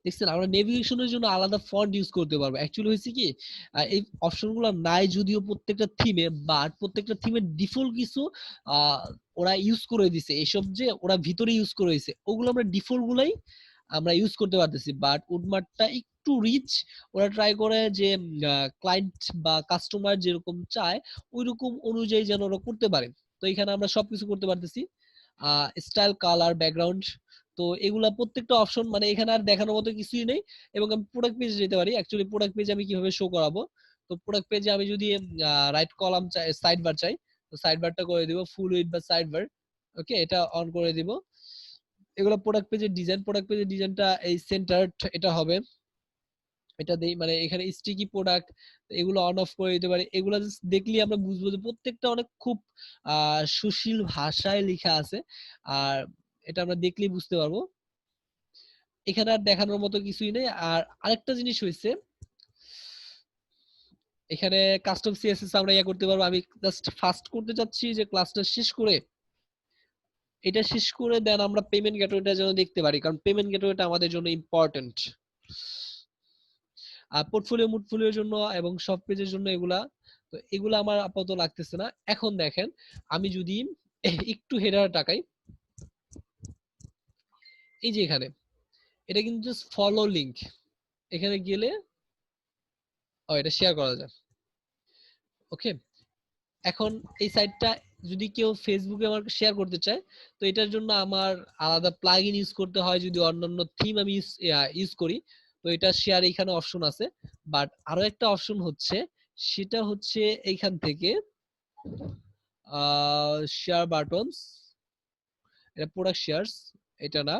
দেখছেন, আমরা নেভিগেশনের জন্য আলাদা ফন্ট ইউজ করতে পারবো। অ্যাকচুয়ালি হয়েছে কি, এই অপশনগুলো নাই যদিও প্রত্যেকটা থিমে, বাট প্রত্যেকটা থিমের ডিফল্ট কিছু আহ, ওরা ইউজ করে দিছে, এইসব যে ওরা ভিতরে ইউজ করে দিছে ওগুলো আমরা ডিফল্ট গুলাই আমরা ইউজ করতে পারতেছি। বাট উডমার্টটা একটু রিচ, ওরা ট্রাই করে যে ক্লায়েন্ট বা কাস্টমার যেরকম চায় ওইরকম অনুযায়ী যেন ওরা করতে পারে। তো এখানে আমরা সবকিছু করতে পারতেছি, স্টাইল, কালার, ব্যাকগ্রাউন্ড। তো এগুলা প্রত্যেকটা অপশন মানে এখানে আর দেখানোর মতো কিছুই নেই। এবং আমি প্রোডাক্ট পেজে যেতে পারি। অ্যাকচুয়ালি প্রোডাক্ট পেজে আমি কিভাবে শো করাবো, তো প্রোডাক্ট পেজে আমি যদি রাইট কলাম চাই, সাইড বার চাই, তো সাইড বারটা করে দিব ফুল উইডথ বা সাইড বার। ওকে, এটা অন করে দিব। এগুলো প্রোডাক্ট পেজের ডিজাইন, প্রোডাক্ট পেজের ডিজাইনটা এই সেন্টার এটা হবে, এটা দেই মানে এখানে স্টিকি প্রোডাক্ট, এগুলো অন অফ করে দিতে পারি। এগুলো দেখলেই আমরা বুঝবো যে প্রত্যেকটা অনেক খুব সুশীল ভাষায় লেখা আছে, আর এটা আমরা দেখলেই বুঝতে পারবো। এখানে আর দেখানোর মতো কিছুই নেই। আর আরেকটা জিনিস হয়েছে, এখানে কাস্টম সিএসএস আমরা ইয়া করতে পারবো। আমি জাস্ট ফাস্ট করতে চাচ্ছি যে ক্লাসটা শেষ করে, এটা শেষ করে দেন আমরা পেমেন্ট গেটওয়েটা যেন দেখতে পারি, কারণ পেমেন্ট গেটওয়েটা আমাদের জন্য ইম্পর্টেন্ট। আর পোর্টফোলিও মুটফোলিওর জন্য এবং সব পেজের জন্য এগুলা, তো এগুলা আমার আপাতত লাগতেছে না। এখন দেখেন, আমি যদি একটু হেডার টাকাই, এই যে এখানে এটা কিন্তু জাস্ট ফলো লিংক, এখানে গেলে এটা শেয়ার করা যায়। ওকে, এখন এই সাইটটা যদি কেউ ফেসবুকে আমার শেয়ার করতে চায়, তো এটার জন্য আমার আলাদা প্লাগইন ইউজ করতে হয়। যদি অন্যান্য থিম আমি ইউজ করি, তো এটা শেয়ার এখানে অপশন আছে। বাট আরো একটা অপশন হচ্ছে, সেটা হচ্ছে এইখান থেকে শেয়ার বাটনস, এটা প্রোডাক্ট শেয়ারস, এটা না,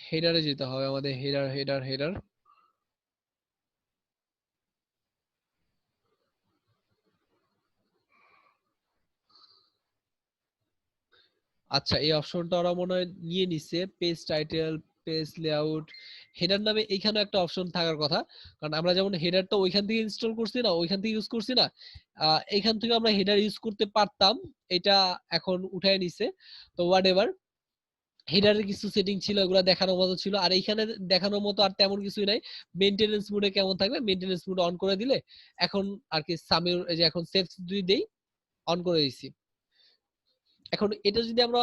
হেডারে যেতে হবে আমাদের, হেডার হেডার হেডার। আচ্ছা, এই অপশনটা ওরা মনে হয় নিয়ে নিছে, page title, page layout, header নামে এইখানে একটা অপশন থাকার কথা। কারণ আমরা যেমন হেডারটা ওইখান থেকে ইনস্টল করছি না, ওইখান থেকে ইউজ করছি না, এইখান থেকে আমরা হেডার ইউজ করতে পারতাম, এটা এখন উঠায় নিছে। তো হোয়াট এভার, হেডারের কিছু সেটিং ছিল, এগুলো দেখানোর মতো ছিল। আর এইখানে দেখানোর মতো আর তেমন কিছুই নাই। মেইনটেনেন্স মোডে কেমন থাকবে, মেইনটেনেন্স মোড অন করে দিলে এখন আর কি সামির, এই যে এখন সেভ যদি দেই, অন করে দিছি। এখন এটা যদি আমরা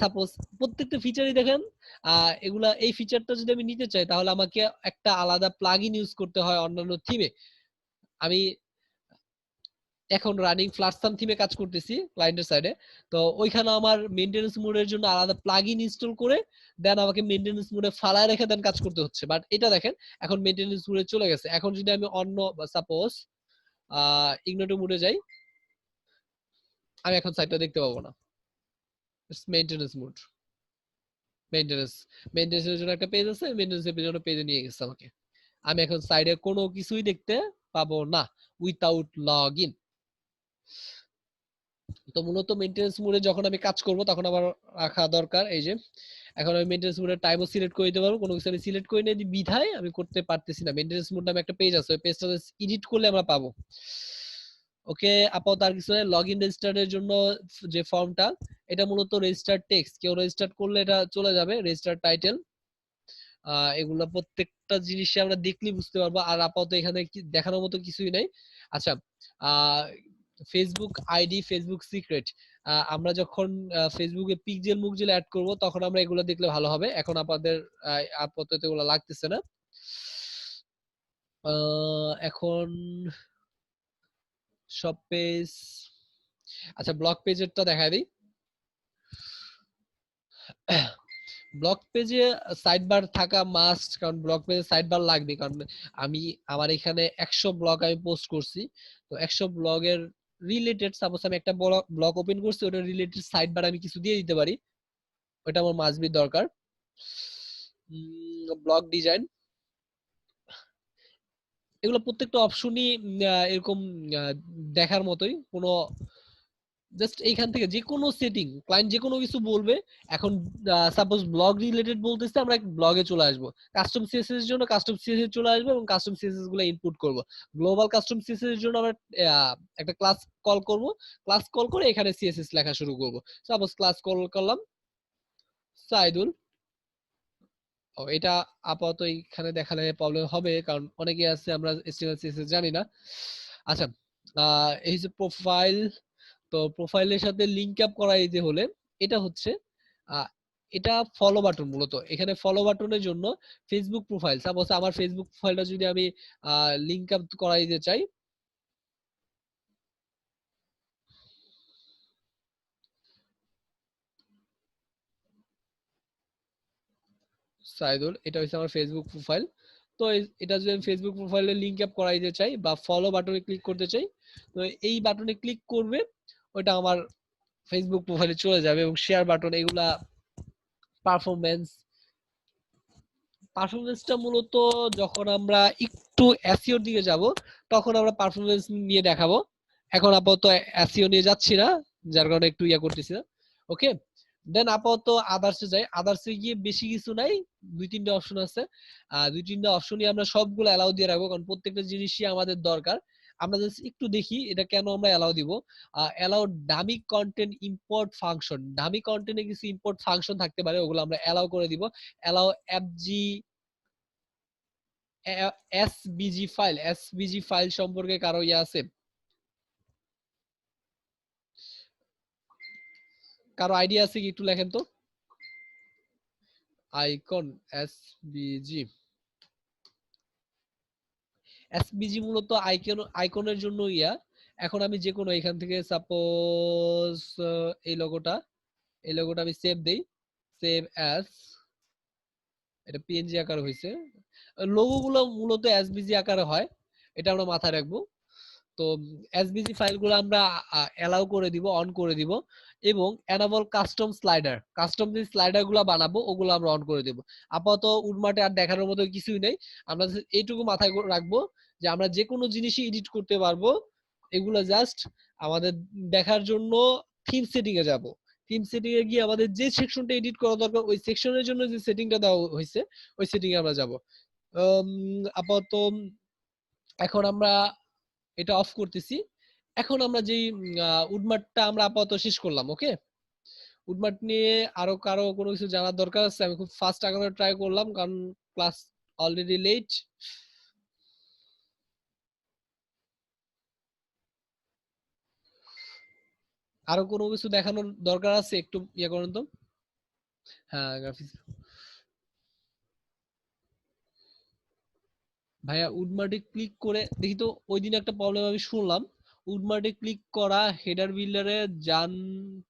সাপোজ প্রত্যেকটা ফিচারই দেখেন, এগুলা এই ফিচারটা যদি আমি নিতে চাই, তাহলে আমাকে একটা আলাদা প্লাগইন ইউজ করতে হয় অন্যান্য থিমে। আমি এখন রানিং ফ্লাটসাম থিমে কাজ করতেছি ক্লায়েন্টের সাইডে, তো ওইখানে আমার মেইনটেনেন্স মোডের জন্য আলাদা প্লাগইন ইনস্টল করে দেন আমাকে মেইনটেনেন্স মোডে ফালায় রেখে দেন কাজ করতে হচ্ছে। বাট এটা দেখেন এখন মেইনটেনেন্স মোডে চলে গেছে। এখন যদি আমি অন্য সাপোজ ইগনোটো মোডে যাই, আমি এখন সাইটটা দেখতে পাবো না। মেইনটেনেন্স মোড, মেইনটেনেন্স, মেইনটেনেন্সের জন্য একটা পেজ আছে, মেইনটেনেন্সের জন্য পেজে নিয়ে গেছে আমাকে। আমি এখন সাইডে কোনো কিছুই দেখতে পাবো না উইথাউট লগ ইন। তো মূলত মেইনটেনেন্স মোডে যখন আমি কাজ করব তখন আমার রাখা দরকার এই যে, এখন আমি মেইনটেনেন্স মোডের টাইমও সিলেক্ট করে দিতে পারবো, কোনো কিছু আমি সিলেক্ট করে নিয়ে বিধায় আমি করতে পারতেছি না। মেইনটেনেন্স মোড নামে একটা পেজ আছে, ওই পেজটা এডিট করলে আমরা পাবো। ওকে, আপাতত আর কিছু নাই। লগ ইন রেজিস্টারের জন্য যে ফর্মটা, এটা মূলত রেজিস্টার টেক্সট, কেউ রেজিস্টার করলে এটা চলে যাবে। রেজিস্টার টাইটেল, এগুলা প্রত্যেকটা জিনিসে আমরা দেখলেই বুঝতে পারবো। আর আপাতত এখানে দেখানোর মতো কিছুই নাই। আচ্ছা, ফেসবুক আইডি, ফেসবুক সিক্রেট, আমরা যখন ফেসবুকে পিকজেল মুকজেল অ্যাড করব তখন আমরা এগুলো দেখলে ভালো হবে। এখন আপনাদের আপাতত এগুলো লাগতেছে না। এখন সব পেজ, আচ্ছা ব্লগ পেজেরটা দেখা দিই। ব্লগ পেজে সাইড বার থাকা মাস্ট, কারণ ব্লগ পেজে সাইড বার লাগবে। কারণ আমি আমার এখানে 100 ব্লগ আমি পোস্ট করছি, তো 100 ব্লগের রিলেটেড, সাপোজ আমি একটা ব্লগ ওপেন করছি, ওটা রিলেটেড সাইড বার আমি কিছু দিয়ে দিতে পারি, ওটা আমার মাস্ট বি দরকার। ব্লগ ডিজাইন, এগুলো প্রত্যেকটা অপশনই এরকম দেখার মতোই, কোনো জাস্ট এইখান থেকে যে কোনো সেটিং ক্লায়েন্ট যে কোনো কিছু বলবে। এখন সাপোজ ব্লগ রিলেটেড বলতেছে, আমরা ব্লগে চলে আসবো, কাস্টম সিএসএস এর জন্য কাস্টম সিএসএস চলে আসবে এবং কাস্টম সিএসএস গুলো ইনপুট করব। গ্লোবাল কাস্টম সিএসএস এর জন্য আমরা একটা ক্লাস কল করব, ক্লাস কল করে এখানে সিএসএস লেখা শুরু করব। সাপোজ ক্লাস কল করলাম সাইদুল। ও এটা আপাতত এখানে দেখালে প্রবলেম হবে, কারণ অনেকে আছে আমরা এচটিএমএল সিএসএস জানি না। আচ্ছা, এই যে প্রোফাইল, তো প্রোফাইলের সাথে লিংক আপ করা দিতে হলে এটা হচ্ছে এটা ফলো বাটন। মূলত এখানে ফলো বাটনের জন্য ফেসবুক প্রোফাইল, সাপোজ আমার ফেসবুক প্রোফাইলটা যদি আমি লিংক আপ করা দিতে চাই, সাইদুল, এটা হচ্ছে আমার ফেসবুক প্রোফাইল। তো এটা যদি আমি ফেসবুক প্রোফাইলে লিংক আপ করা দিতে চাই বা ফলো বাটনে ক্লিক করতে চাই, তো এই বাটনে ক্লিক করবে, ওটা আমার ফেসবুক প্রোফাইলে চলে যাবে। এবং শেয়ার বাটন, এগুলা পারফরমেন্স, পারফরমেন্সটা মূলত যখন আমরা একটু এসইওর দিকে যাব তখন আমরা পারফরমেন্স নিয়ে দেখাবো। এখন আপাতত এসইও নিয়ে যাচ্ছি না, যার কারণে একটু ইয়া করতেছি না। ওকে, দেন আপাতত আদার্সে যাই। আদার্সে গিয়ে বেশি কিছু নাই, দুই তিনটা অপশন আছে। দুই তিনটা অপশনই আমরা সবগুলো অ্যালাউ দিয়ে রাখবো, কারণ প্রত্যেকটা জিনিসই আমাদের দরকার। আমরা জাস্ট একটু দেখি এটা কেন আমরা অ্যালাউ দিব। Allow dummy content import function, dummy কন্টেন্টে কিছু ইম্পোর্ট ফাংশন থাকতে পারে, ওগুলো আমরা অ্যালাউ করে দিব। অ্যালাউ এফজি এসবিজি ফাইল সম্পর্কে কারো ইয়ে আছে, কারো আইডিয়া আছে কি? একটু লেখেন তো। আইকন এসবিজি, এসবিজি মূলত আইকনের জন্য ইয়া। এখন আমি যে কোনো এখান থেকে সাপোজ এই লোগোটা, এই লোগোটা আমি সেভ দেই, সেভ অ্যাজ, এটা পিএনজি আকার হয়েছে। লোগো গুলো মূলত এসবিজি আকারে হয়, এটা আমরা মাথায় রাখবো। তো এসবিজি ফাইলগুলো আমরা অ্যালাউ করে দিব, অন করে দিব। এবং এনাবল কাস্টম স্লাইডার, কাস্টম যে স্লাইডার গুলো বানাবো ওগুলো আমরা অন করে দেব। আপাতত উডমার্টে আর দেখানোর মতো কিছুই নেই, আমরা এইটুকু মাথায় রাখবো যে আমরা যে কোনো জিনিসই এডিট করতে পারবো। এগুলো জাস্ট আমাদের দেখার জন্য থিম সেটিং এ যাব। থিম সেটিং এ গিয়ে আমাদের যে সেকশনটা এডিট করা দরকার ওই সেকশনের জন্য যে সেটিংটা দেওয়া হয়েছে ওই সেটিং এ আমরা যাব। আপাতত এখন আমরা এটা অফ করতেছি। এখন আমরা যেই উডমার্টটা আমরা আপাতত শেষ করলাম। ওকে, উডমার্ট নিয়ে আরো কারো কোনো কিছু জানার দরকার আছে? আমি খুব ফাস্ট আগানোর ট্রাই করলাম, কারণ ক্লাস অলরেডি লেট। আরো কোনো কিছু দেখানোর দরকার আছে? একটু ইয়ে করুন তো। হ্যাঁ, গ্রাফিক্স ভাইয়া, উডমার্টে ক্লিক করে দেখি তো। ওই দিন একটা প্রবলেম আমি শুনলাম, উডমার্টে ক্লিক করা হেডার বিল্ডারে যান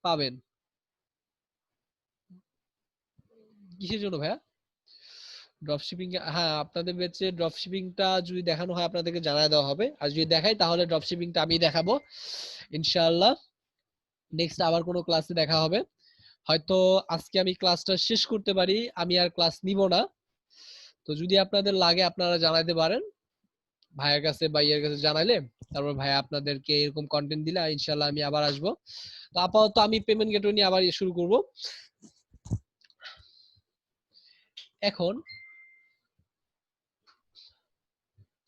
পাবেন, কিসের জন্য ভাইয়া? ড্রপশিপিং, হ্যাঁ আপনাদের ব্যাচে ড্রপশিপিংটা যদি দেখানো হয় আপনাদেরকে জানায় দেওয়া হবে, আর যদি দেখাই তাহলে ড্রপশিপিংটা আমি দেখাবো ইনশাআল্লাহ। নেক্সট আবার কোনো ক্লাসে দেখা হবে। হয়তো আজকে আমি ক্লাসটা শেষ করতে পারি, আমি আর ক্লাস নিব না। তো যদি আপনাদের লাগে আপনারা জানাইতে পারেন ভাইয়ের কাছে বা ইয়ের কাছে জানাইলে, তারপর ভাইয়া আপনাদেরকে এরকম কন্টেন্ট দিলে ইনশাআল্লাহ আমি আবার আসবো। তো আপাতত আমি পেমেন্ট গেটওয়ে নিয়ে আবার শুরু করব। এখন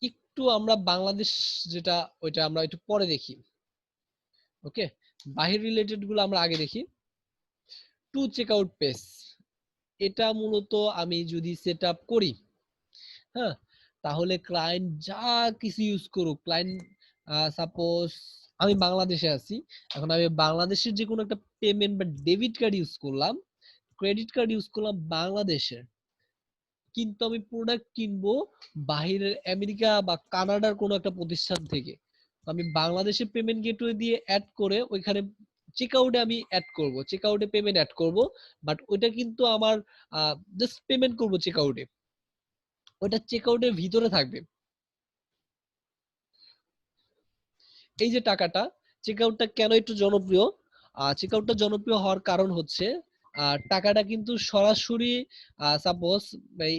একটু আমরা বাংলাদেশ যেটা, ওইটা আমরা একটু পরে দেখি। ওকে, বাহির রিলেটেড গুলো আমরা আগে দেখি। টু চেক আউট পেজ, এটা মূলত আমি যদি সেট আপ করি, হ্যাঁ, তাহলে ক্লায়েন্ট যা কিছু ইউজ করুক, ক্লায়েন্ট সাপোজ আমি বাংলাদেশে আছি, এখন আমি বাংলাদেশের যে কোনো একটা পেমেন্ট বা ডেবিট কার্ড ইউজ করলাম, ক্রেডিট কার্ড ইউজ করলাম বাংলাদেশের, কিন্তু আমি প্রোডাক্ট কিনবো বাহিরের আমেরিকা বা কানাডার কোনো একটা প্রতিষ্ঠান থেকে, আমি বাংলাদেশে পেমেন্ট গেটওয়ে দিয়ে অ্যাড করে ওইখানে চেক আউটে আমি অ্যাড করব, চেক আউটে পেমেন্ট অ্যাড করব। বাট ওইটা কিন্তু আমার জাস্ট পেমেন্ট করব চেক আউটে, ওইটা চেক আউটের ভিতরে থাকবে। এই যে টাকাটা, চেকআউটটা কেন একটু জনপ্রিয়? চেকআউটটা জনপ্রিয় হওয়ার কারণ হচ্ছে টাকাটা কিন্তু সরাসরি সাপোজ এই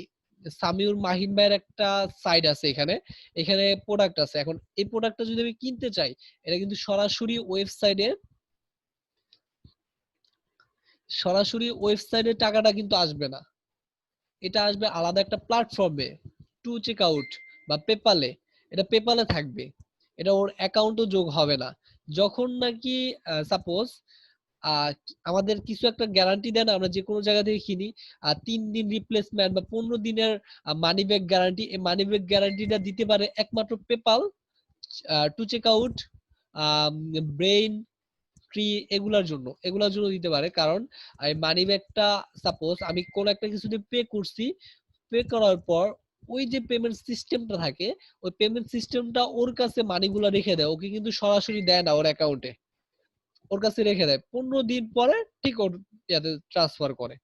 সামিউর মাহিন ভাইয়ের একটা সাইট আছে, এখানে এখানে প্রোডাক্ট আছে। এখন এই প্রোডাক্টটা যদি আমি কিনতে চাই, এটা কিন্তু সরাসরি ওয়েবসাইটে টাকাটা কিন্তু আসবে না। এটা আসবে আলাদা একটা প্ল্যাটফর্মে, টু চেকআউট বা পেপালে। এটা পেপালে থাকবে, এটা ওর অ্যাকাউন্টও যোগ হবে না। যখন নাকি সাপোজ আহ আমাদের কিছু একটা গ্যারান্টি দেন, আমরা যে কোনো জায়গা থেকে কিনি, 3 দিন রিপ্লেসমেন্ট বা 15 দিনের মানি ব্যাক গ্যারান্টি, এই মানি ব্যাক গ্যারান্টিটা দিতে পারে একমাত্র PayPal, to check out, Braintree, এগুলার জন্য দিতে পারে। কারণ এই মানি ব্যাকটা সাপোজ আমি কোন একটা কিছুতে পে করছি, পে করার পর ওই যে পেমেন্ট সিস্টেমটা থাকে, ওই পেমেন্ট সিস্টেমটা ওর কাছে মানিগুলো রেখে দেয়, ওকে কিন্তু সরাসরি দেয় না ওর অ্যাকাউন্টে, ওর কাছে রেখে দেয়, 15 দিন পরে ঠিক ওর ইয়াতে ট্রান্সফার করে।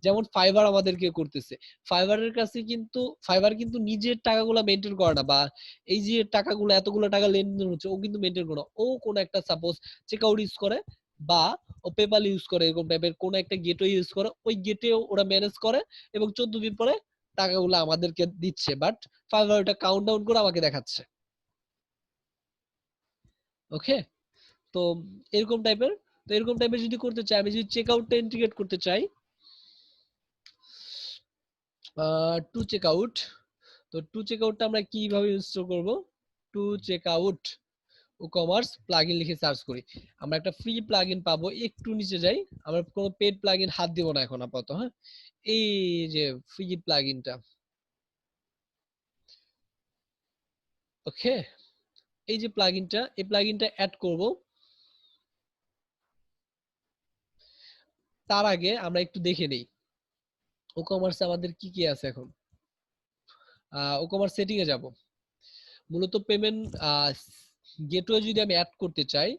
যেমন ফাইবার আমাদেরকে করতেছে, ফাইবার কিন্তু নিজের টাকাগুলো মেনটেন করে না, বা এই যে টাকাগুলো এতগুলো টাকা লেনদেন হচ্ছে ও কিন্তু মেনটেন করে না। ও কোন একটা সাপোজ চেক আউট ইউজ করে বা ও পেপাল ইউজ করে, এরকম টাইপের কোন একটা গেটওয়ে ইউজ করে, ওই গেটে ওরা ম্যানেজ করে এবং 14 দিন পরে টাকাগুলো আমাদেরকে দিচ্ছে, বাট ফাইবার ওটা কাউন্ট ডাউন করে আমাকে দেখাচ্ছে। ওকে, তো এরকম টাইপের যদি করতে চাই, আমি যদি চেক আউটটা ইন্টিগ্রেট করতে চাই, টু চেক আউট, তো টু চেক আউটটা আমরা কিভাবে ইনস্টল করব? To check out commerce plugin লিখে সার্চ করি, আমরা একটা ফ্রি প্লাগইন পাবো। একটু নিচে যাই, আমরা কোনো পেড প্লাগইন হাত দিব না এখন আপাতত। হ্যাঁ, এই যে ফ্রি প্লাগইনটা, ওকে, এই যে প্লাগইনটা, এই প্লাগইনটা অ্যাড করব। তার আগে আমরা একটু দেখে নেই ও কমার্সে আমাদের কি কি আছে। এখন ও কমার্স সেটিং এ যাব, মূলত পেমেন্ট গেটওয়ে যদি আমি অ্যাড করতে চাই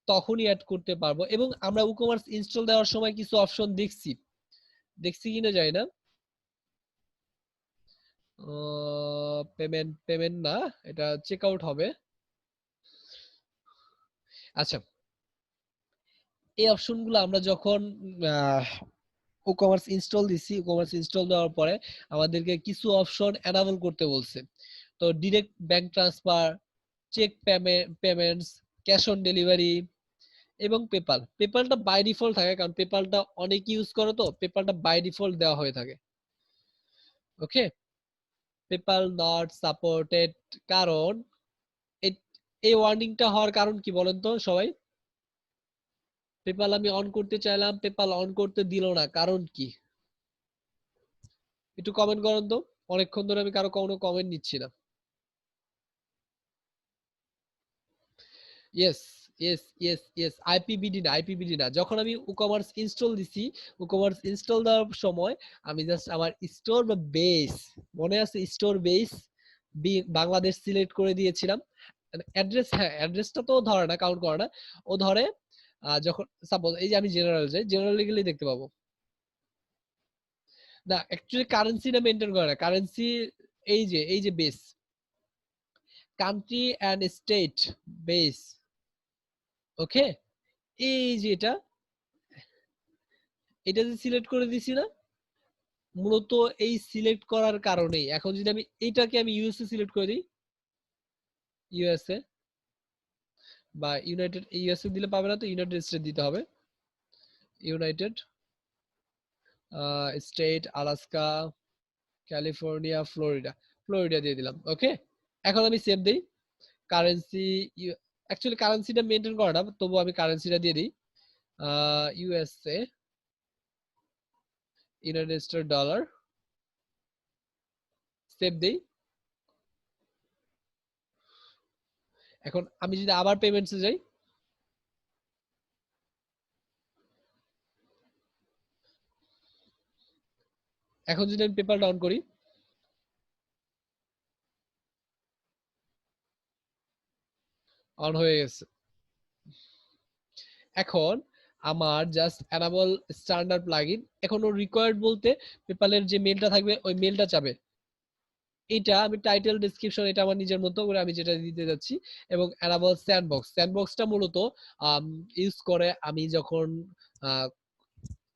তখনই অ্যাড করতে পারবো। এবং আমরা উকমার্স ইনস্টল দেওয়ার সময় কিছু অপশন দেখছি কিনা যায় না, পেমেন্ট পেমেন্ট না, এটা চেক আউট হবে। আচ্ছা, এই অপশনগুলো আমরা যখন উকমার্স ইনস্টল দিছি, উকমার্স ইনস্টল দেওয়ার পরে আমাদেরকে কিছু অপশন এনাবল করতে বলছে। তো direct bank transfer, check payments, cash on delivery এবং পেপালটা বাই ডিফল্ট থাকে, কারণ পেপালটা অনেক ইউজ করে, তো পেপালটা বাই ডিফল্ট দেওয়া হয়ে থাকে। ওকে, পেপাল নট সাপোর্টেড, কারণ এই ওয়ার্নিংটা হওয়ার কারণ কি বলেন তো সবাই? পেপাল আমি অন করতে চাইলাম, পেপাল অন করতে দিল না, কারণ কি? একটু কমেন্ট করেন তো, অনেকক্ষণ ধরে আমি কারো কোনো কমেন্ট নিচ্ছি না। ইয়েস, ইয়েস, আইপিবিডি না, যখন আমি উকমার্স ইনস্টল দিছি, উকমার্স ইনস্টল দেওয়ার সময় আমি জাস্ট আমার স্টোর বা বেস, মনে আছে স্টোর বেস বাংলাদেশ সিলেক্ট করে দিয়েছিলাম। অ্যাড্রেস, হ্যাঁ অ্যাড্রেসটা তো ধরে না, কাউন্ট করে না, ও ধরে যখন সাপোজ এই যে আমি জেনারেল যাই, জেনারেলে গেলেই দেখতে পাবো। না, অ্যাকচুয়ালি কারেন্সিটা মেনটেন করে না, কারেন্সি এই যে base, country and state base. Okay, এই যে এটা যে সিলেক্ট করে দিছি না, মূলত এই সিলেক্ট করার কারণেই এখন যদি আমি এইটাকে আমি ইউএসএ সিলেক্ট করে দিই, ইউএসএ বা ইউনাইটেড, ইউএসএ দিলে পাবে না, তো ইউনাইটেড স্টেট দিতে হবে। United state, Alaska, California, Florida দিয়ে দিলাম। ওকে, এখন আমি সেভ দেই। কারেন্সি, অ্যাকচুয়ালি কারেন্সিটা মেনটেন করে না, তবু আমি কারেন্সিটা দিয়ে দিই USA, United state dollar, save দেই। এখন আমি যদি আবার পেমেন্টসে যাই, এখন যদি আমি পেপার ডাউন করি, অন হয়ে গেছে। এখন আমার জাস্ট এনাবল স্ট্যান্ডার্ড প্লাগইন, এখন ওর রিকোয়ার্ড বলতে পেপালের যে মেলটা থাকবে ওই মেলটা চাবে। এটা আমি টাইটেল ডেসক্রিপশন এটা আমার নিজের মতো করে আমি যেটা দিতে যাচ্ছি। এবং অ্যানাবল স্যান্ডবক্স, স্যান্ডবক্সটা মূলত ইউজ করে আমি যখন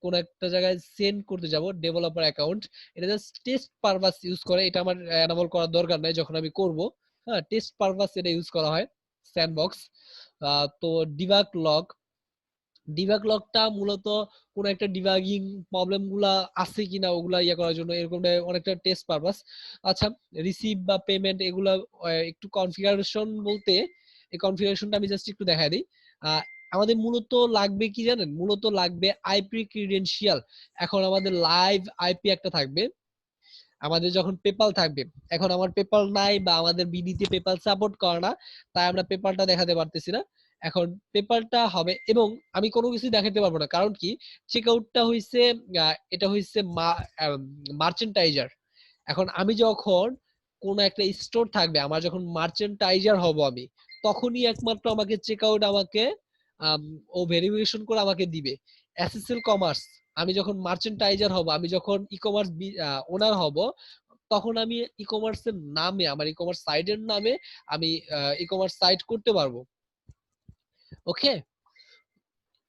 কোন একটা জায়গায় সেন্ড করতে যাব ডেভেলপার অ্যাকাউন্ট, এটা জাস্ট টেস্ট পারপাস ইউজ করে, এটা আমার এনাবল করার দরকার নাই যখন আমি করব। হ্যাঁ, টেস্ট পারপাস এটা ইউজ করা হয় স্যান্ডবক্স। তো ডিবাগ লগ, ডিবাগ লগটা মূলত কোন একটা ডিবাগিং প্রবলেম গুলা আছে কিনা ওগুলা ইয়ে করার জন্য, এরকম অনেকটা টেস্ট পারপাস। আচ্ছা, রিসিভ বা পেমেন্ট এগুলা একটু কনফিগারেশন বলতে, এই কনফিগারেশনটা আমি জাস্ট একটু দেখাই দিই। আমাদের মূলত লাগবে কি জানেন, মূলত লাগবে আইপি ক্রিডেনশিয়াল। এখন আমাদের লাইভ আইপি একটা থাকবে আমাদের যখন পেপাল থাকবে। এখন আমার পেপাল নাই বা আমাদের বিডিতে পেপাল সাপোর্ট করে না, তাই আমরা পেপালটা দেখাতে পারতেছি না। এখন পেপালটা হবে এবং আমি কোনো কিছু দেখাতে পারবো না, কারণ কি চেক আউটটা হইছে এটা হইছে মার্চেন্টাইজার। এখন আমি যখন কোন একটা স্টোর থাকবে, আমার যখন মার্চেন্টাইজার হব আমি, তখনই একমাত্র আমাকে চেক আউট আমাকে ও ভেরিফিকেশন করে আমাকে দিবে। এসএসএল কমার্স, আমি যখন মার্চেন্টাইজার হব, আমি যখন ই কমার্স ওনার হব, তখন আমি ই কমার্সের নামে, আমার ই কমার্স সাইটের নামে আমি ই কমার্স সাইট করতে পারবো। ওকে,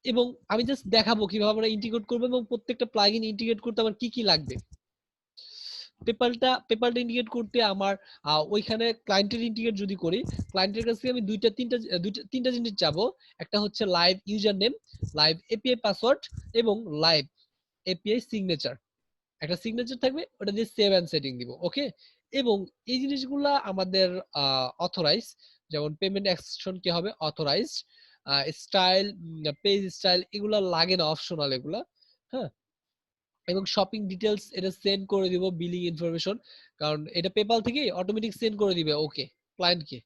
এবং আমি জাস্ট দেখাবো কিভাবে আমরা ইন্টিগ্রেট করবো এবং প্রত্যেকটা প্লাগইন ইন্টিগ্রেট করতে আমার কি কি লাগবে। পেপালটা ইন্ডিকেট করতে আমার ওইখানে ক্লায়েন্টের ইন্ডিকেট যদি করি, ক্লায়েন্টের কাছে আমি তিনটা জিনিস চাবো। একটা হচ্ছে live user name, live API password এবং লাইভ এপিআই সিগনেচার। একটা সিগনেচার থাকবে, ওটা দিয়ে সেভ এন্ড সেটিং দিব। ওকে, এবং এই জিনিসগুলা আমাদের অথরাইজ, যেমন পেমেন্ট অ্যাকশন কি হবে অথরাইজড, স্টাইল, পেজ স্টাইল এগুলা লাগে না, অপশনাল এগুলা। হ্যাঁ, এবং শপিং ডিটেলস এটা সেন্ড করে দিব, বিলিং ইনফরমেশন, কারণ এটা পেপাল থেকে অটোমেটিক সেন্ড করে দিবে ওকে ক্লায়েন্টকে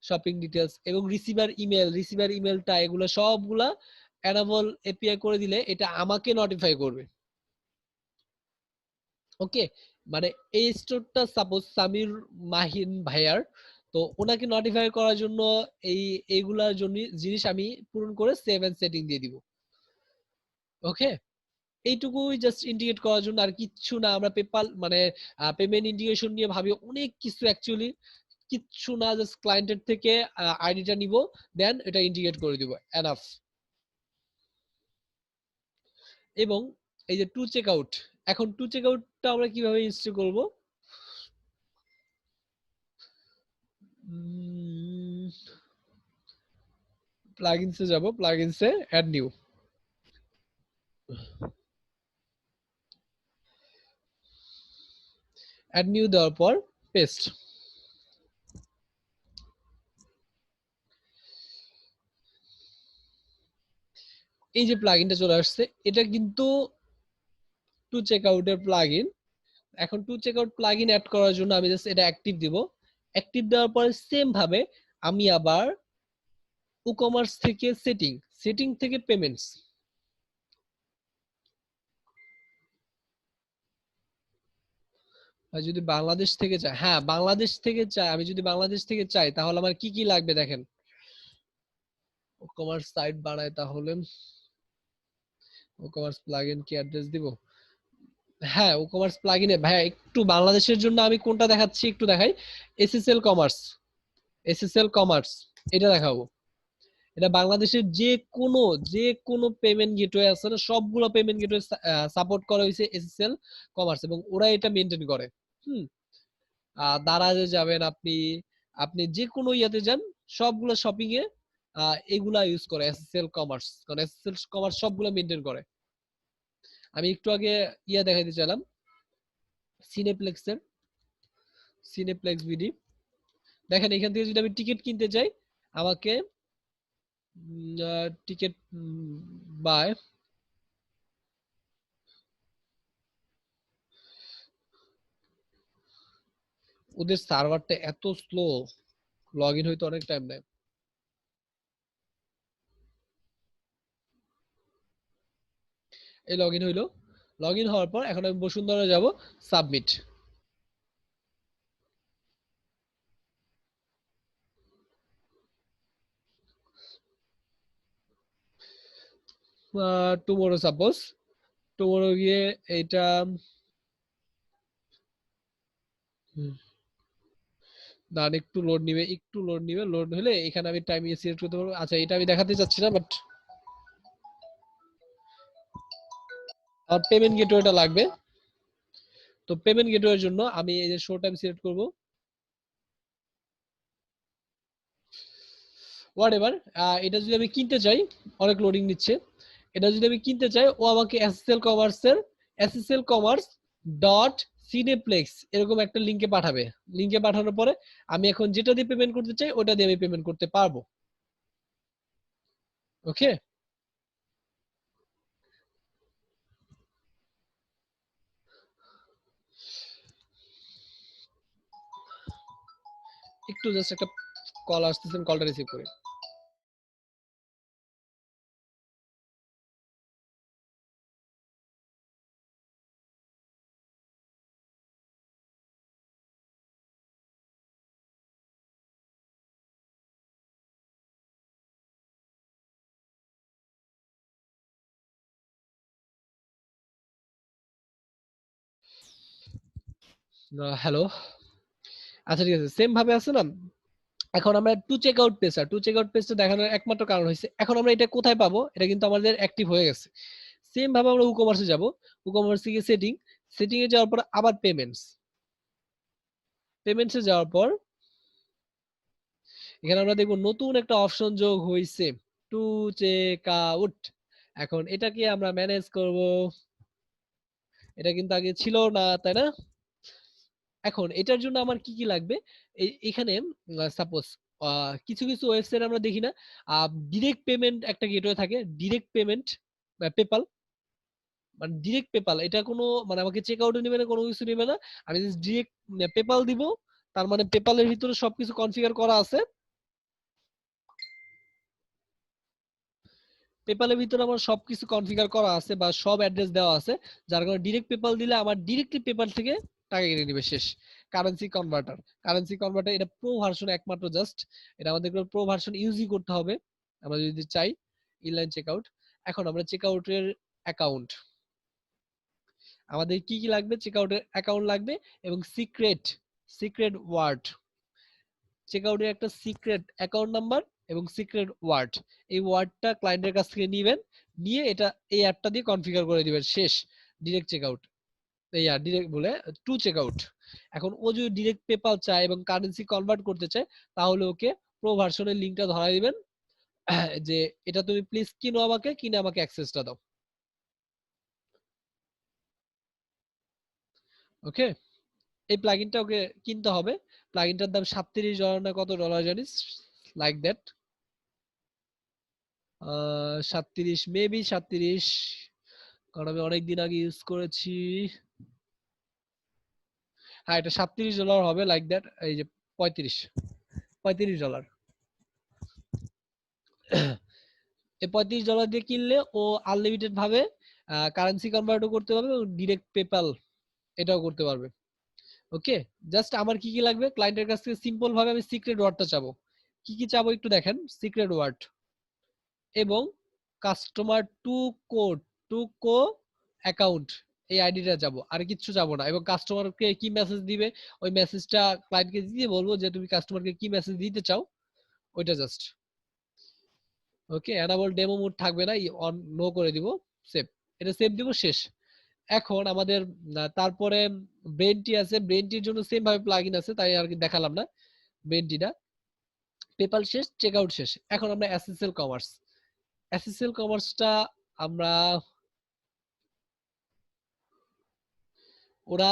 শপিং ডিটেলস। এবং রিসিভার ইমেলটা এগুলো সবগুলা এনাবল এপিআই করে দিলে এটা আমাকে নোটিফাই করবে। ওকে, মানে এই স্টোরটা সাপোজ সামির মাহিন ভাইয়ার, তো ওনাকে নোটিফাই করার জন্য এই এইগুলার জন্য জিনিস আমি পূরণ করে সেভ এন্ড সেটিং দিয়ে দিব। ওকে, এইটুকুই জাস্ট ইন্ডিকেট করার জন্য, আর কিচ্ছু না। আমরা পেপাল মানে পেমেন্ট ইন্টিগ্রেশন নিয়ে ভাবি অনেক কিছু, অ্যাকচুয়ালি কিচ্ছু না, জাস্ট ক্লায়েন্টের থেকে আইডিটা নিব, দেন এটা ইন্টিগ্রেট করে দিব, এনাফ। এবং এই যে টু চেক আউট, এখন টু চেক আউটটা আমরা কিভাবে ইনস্টল করব? প্লাগইনসে যাব, প্লাগইনসে অ্যাড নিউ, অ্যাড নিউ দেওয়ার পর পেস্ট। এই যে প্লাগইনটা চলে আসছে, এটা কিন্তু টু চেক আউটের প্লাগইন। এখন to check out plugin add করার জন্য আমি জাস্ট এটা অ্যাক্টিভ দিব। অ্যাক্টিভ দেওয়ার পরে সেম ভাবে আমি আবার ই-কমার্স থেকে সেটিং, সেটিং থেকে পেমেন্টস, আর যদি বাংলাদেশ থেকে চাই, হ্যাঁ বাংলাদেশ থেকে চাই, আমি যদি বাংলাদেশ থেকে চাই তাহলে আমার কি কি লাগবে দেখেন। ই-কমার্স সাইট বানাই, তাহলে ই-কমার্স প্লাগইন কি অ্যাড্রেস দিব? হ্যাঁ, ই-কমার্স প্লাগইনে ভাইয়া একটু বাংলাদেশের জন্য আমি কোনটা দেখাচ্ছি একটু দেখাই। এসএসএল কমার্স, এসএসএল কমার্স এটা দেখাবো। এটা বাংলাদেশের যে কোনো পেমেন্ট গেটওয়ে আছে না, সবগুলো পেমেন্ট গেটওয়ে সাপোর্ট করা হয়েছে এসএসএল কমার্স, এবং ওরা এটা মেনটেন করে। হুম, দারাজে যাবেন আপনি, আপনি যে কোনো ইয়াতে যান, সবগুলো শপিং এ এগুলা ইউজ করে এসএসএল কমার্স, কারণ এসএসএল কমার্স সবগুলো মেনটেন করে। আমি একটু আগে ইয়া দেখাইতে চাইলাম সিনেপ্লেক্সের, সিনেপ্লেক্স বিডি। দেখেন এখান থেকে যদি আমি টিকিট কিনতে চাই, আমাকে টিকিট বাই, ওদের সার্ভারটা এত স্লো, লগ ইন হইতে অনেক টাইম নেয়। এই লগ ইন হইলো, লগ ইন হওয়ার পর এখন আমি বসুন্ধরা যাব, সাবমিট। টুমোরো সাপোজ, টুমোরো গিয়ে এইটা দাঁড়ান, একটু লোড নিবে, লোড হলে এখানে আমি টাইম সিলেক্ট করতে পারবো। আচ্ছা, এটা আমি দেখাতে চাচ্ছি না, বাট আমার পেমেন্ট গেটওয়েটা লাগবে। তো পেমেন্ট গেটওয়ের জন্য আমি এই যে শো টাইম সিলেক্ট করব, হোয়াট এভার। এটা যদি আমি কিনতে চাই, অনেক লোডিং নিচ্ছে, এটা যদি আমি কিনতে চাই, ও আমাকে এসএসএল কমার্স ডট সিনেপ্লেক্স এরকম একটা লিঙ্কে পাঠাবে। লিঙ্কে পাঠানোর পরে আমি এখন যেটা দিয়ে পেমেন্ট করতে চাই ওটা দিয়ে আমি পেমেন্ট করতে পারবো। ওকে, একটু জাস্ট একটা কল আসতেছে, কলটা রিসিভ করি। হ্যালো। আচ্ছা ঠিক আছে, সেম ভাবে আছে না। এখন আমরা টু চেক আউট পেজটা দেখানোর একমাত্র কারণ হয়েছে, এখন আমরা এটা কোথায় পাবো, এটা কিন্তু আমাদের অ্যাক্টিভ হয়ে গেছে। সেম ভাবে আমরা ই-কমার্সে যাব, ই-কমার্সে গিয়ে সেটিং এ যাওয়ার পর আবার পেমেন্টসে যাওয়ার পর এখানে আমরা দেখবো নতুন একটা অপশন যোগ হয়েছে, টু চেক আউট। এখন এটাকে আমরা ম্যানেজ করব, এটা কিন্তু আগে ছিল না, তাই না? এখন এটার জন্য আমার কি কি লাগবে, এখানে সাপোজ কিছু কিছু ওয়েবসাইট আমরা দেখি না, ডিরেক্ট পেমেন্ট একটা গেটওয়ে থাকে, ডিরেক্ট পেমেন্ট পেপাল, মানে ডিরেক্ট পেপাল, এটা কোনো মানে আমাকে চেক আউটে নেবে না, কোনো কিছু নেবে না, আমি জাস্ট ডিরেক্ট পেপাল দিব। তার মানে পেপালের ভিতরে সবকিছু কনফিগার করা আছে, পেপালের ভিতরে আমার সবকিছু কনফিগার করা আছে বা সব অ্যাড্রেস দেওয়া আছে, যার কারণে ডিরেক্ট পেপাল দিলে আমার ডিরেক্টলি পেপাল থেকে টাকা কেটে নেবে, শেষ। কারেন্সি কনভার্টার এটা প্রো ভার্সন একমাত্র, জাস্ট এটা আমাদের প্রো ভার্সন ইউজই করতে হবে আমরা যদি চাই ইনলাইন চেকআউট। এখন আমরা চেকআউটের অ্যাকাউন্ট, আমাদের কি কি লাগবে, চেকআউটের অ্যাকাউন্ট লাগবে এবং সিক্রেট ওয়ার্ড, চেকআউটের একটা সিক্রেট অ্যাকাউন্ট নাম্বার এবং সিক্রেট ওয়ার্ড, এই ওয়ার্ডটা ক্লায়েন্টের কাছ থেকে নিবেন, নিয়ে এটা এই অ্যাপটা দিয়ে কনফিগার করে দিবেন, শেষ। ডিরেক্ট চেকআউট, ডিরেক্ট বলে টু চেকআউট। এখন ও যদি ডিরেক্ট পেপাল চায় এবং কারেন্সি কনভার্ট করতে চায়, তাহলে ওকে প্রো ভার্সনের লিংকটা ধরাই দিবেন, যে এটা তুমি প্লিজ কিনো, আমাকে কিনে আমাকে অ্যাক্সেসটা দাও। ওকে, এই প্লাগইনটা ওকে কিনতে হবে। প্লাগইনটার দাম $37 না কত ডলার জানিস, লাইক দ্যাট। 37, মেবি 37, কারণ আমি অনেকদিন আগে ইউজ করেছি। হ্যাঁ, এটা $37 হবে, লাইক দ্যাট। এই যে 35 $35 এই $35 দিয়ে কিনলে ও আনলিমিটেড ভাবে কারেন্সি কনভার্টও করতে পারবে এবং ডিরেক্ট পেপাল এটাও করতে পারবে। ওকে, জাস্ট আমার কি কি লাগবে, ক্লায়েন্টের কাছ থেকে সিম্পল ভাবে আমি সিক্রেট ওয়ার্ডটা চাবো। কি কি চাবো একটু দেখেন, সিক্রেট ওয়ার্ড এবং কাস্টমার টু কো অ্যাকাউন্ট, এই আইডিটা যাবো, আর কিচ্ছু যাবো না। এবং কাস্টমারকে কি মেসেজ দিবে ওই মেসেজটা ক্লায়েন্টকে দিয়ে বলবো যে তুমি কাস্টমারকে কি মেসেজ দিতে চাও, ওইটা জাস্ট। ওকে, এনাবল ডেমো মোড থাকবে না, অন নো করে দিব, সেভ। এটা সেভ দিব, শেষ। এখন আমাদের তারপরে ব্রেনটি আছে, ব্রেনটির জন্য সেম ভাবে প্লাগইন আছে, তাই আর কি দেখালাম না ব্রেনটিটা। পেপাল শেষ, চেকআউট শেষ। এখন আমরা এসএসএল কমার্সটা আমরা, ওরা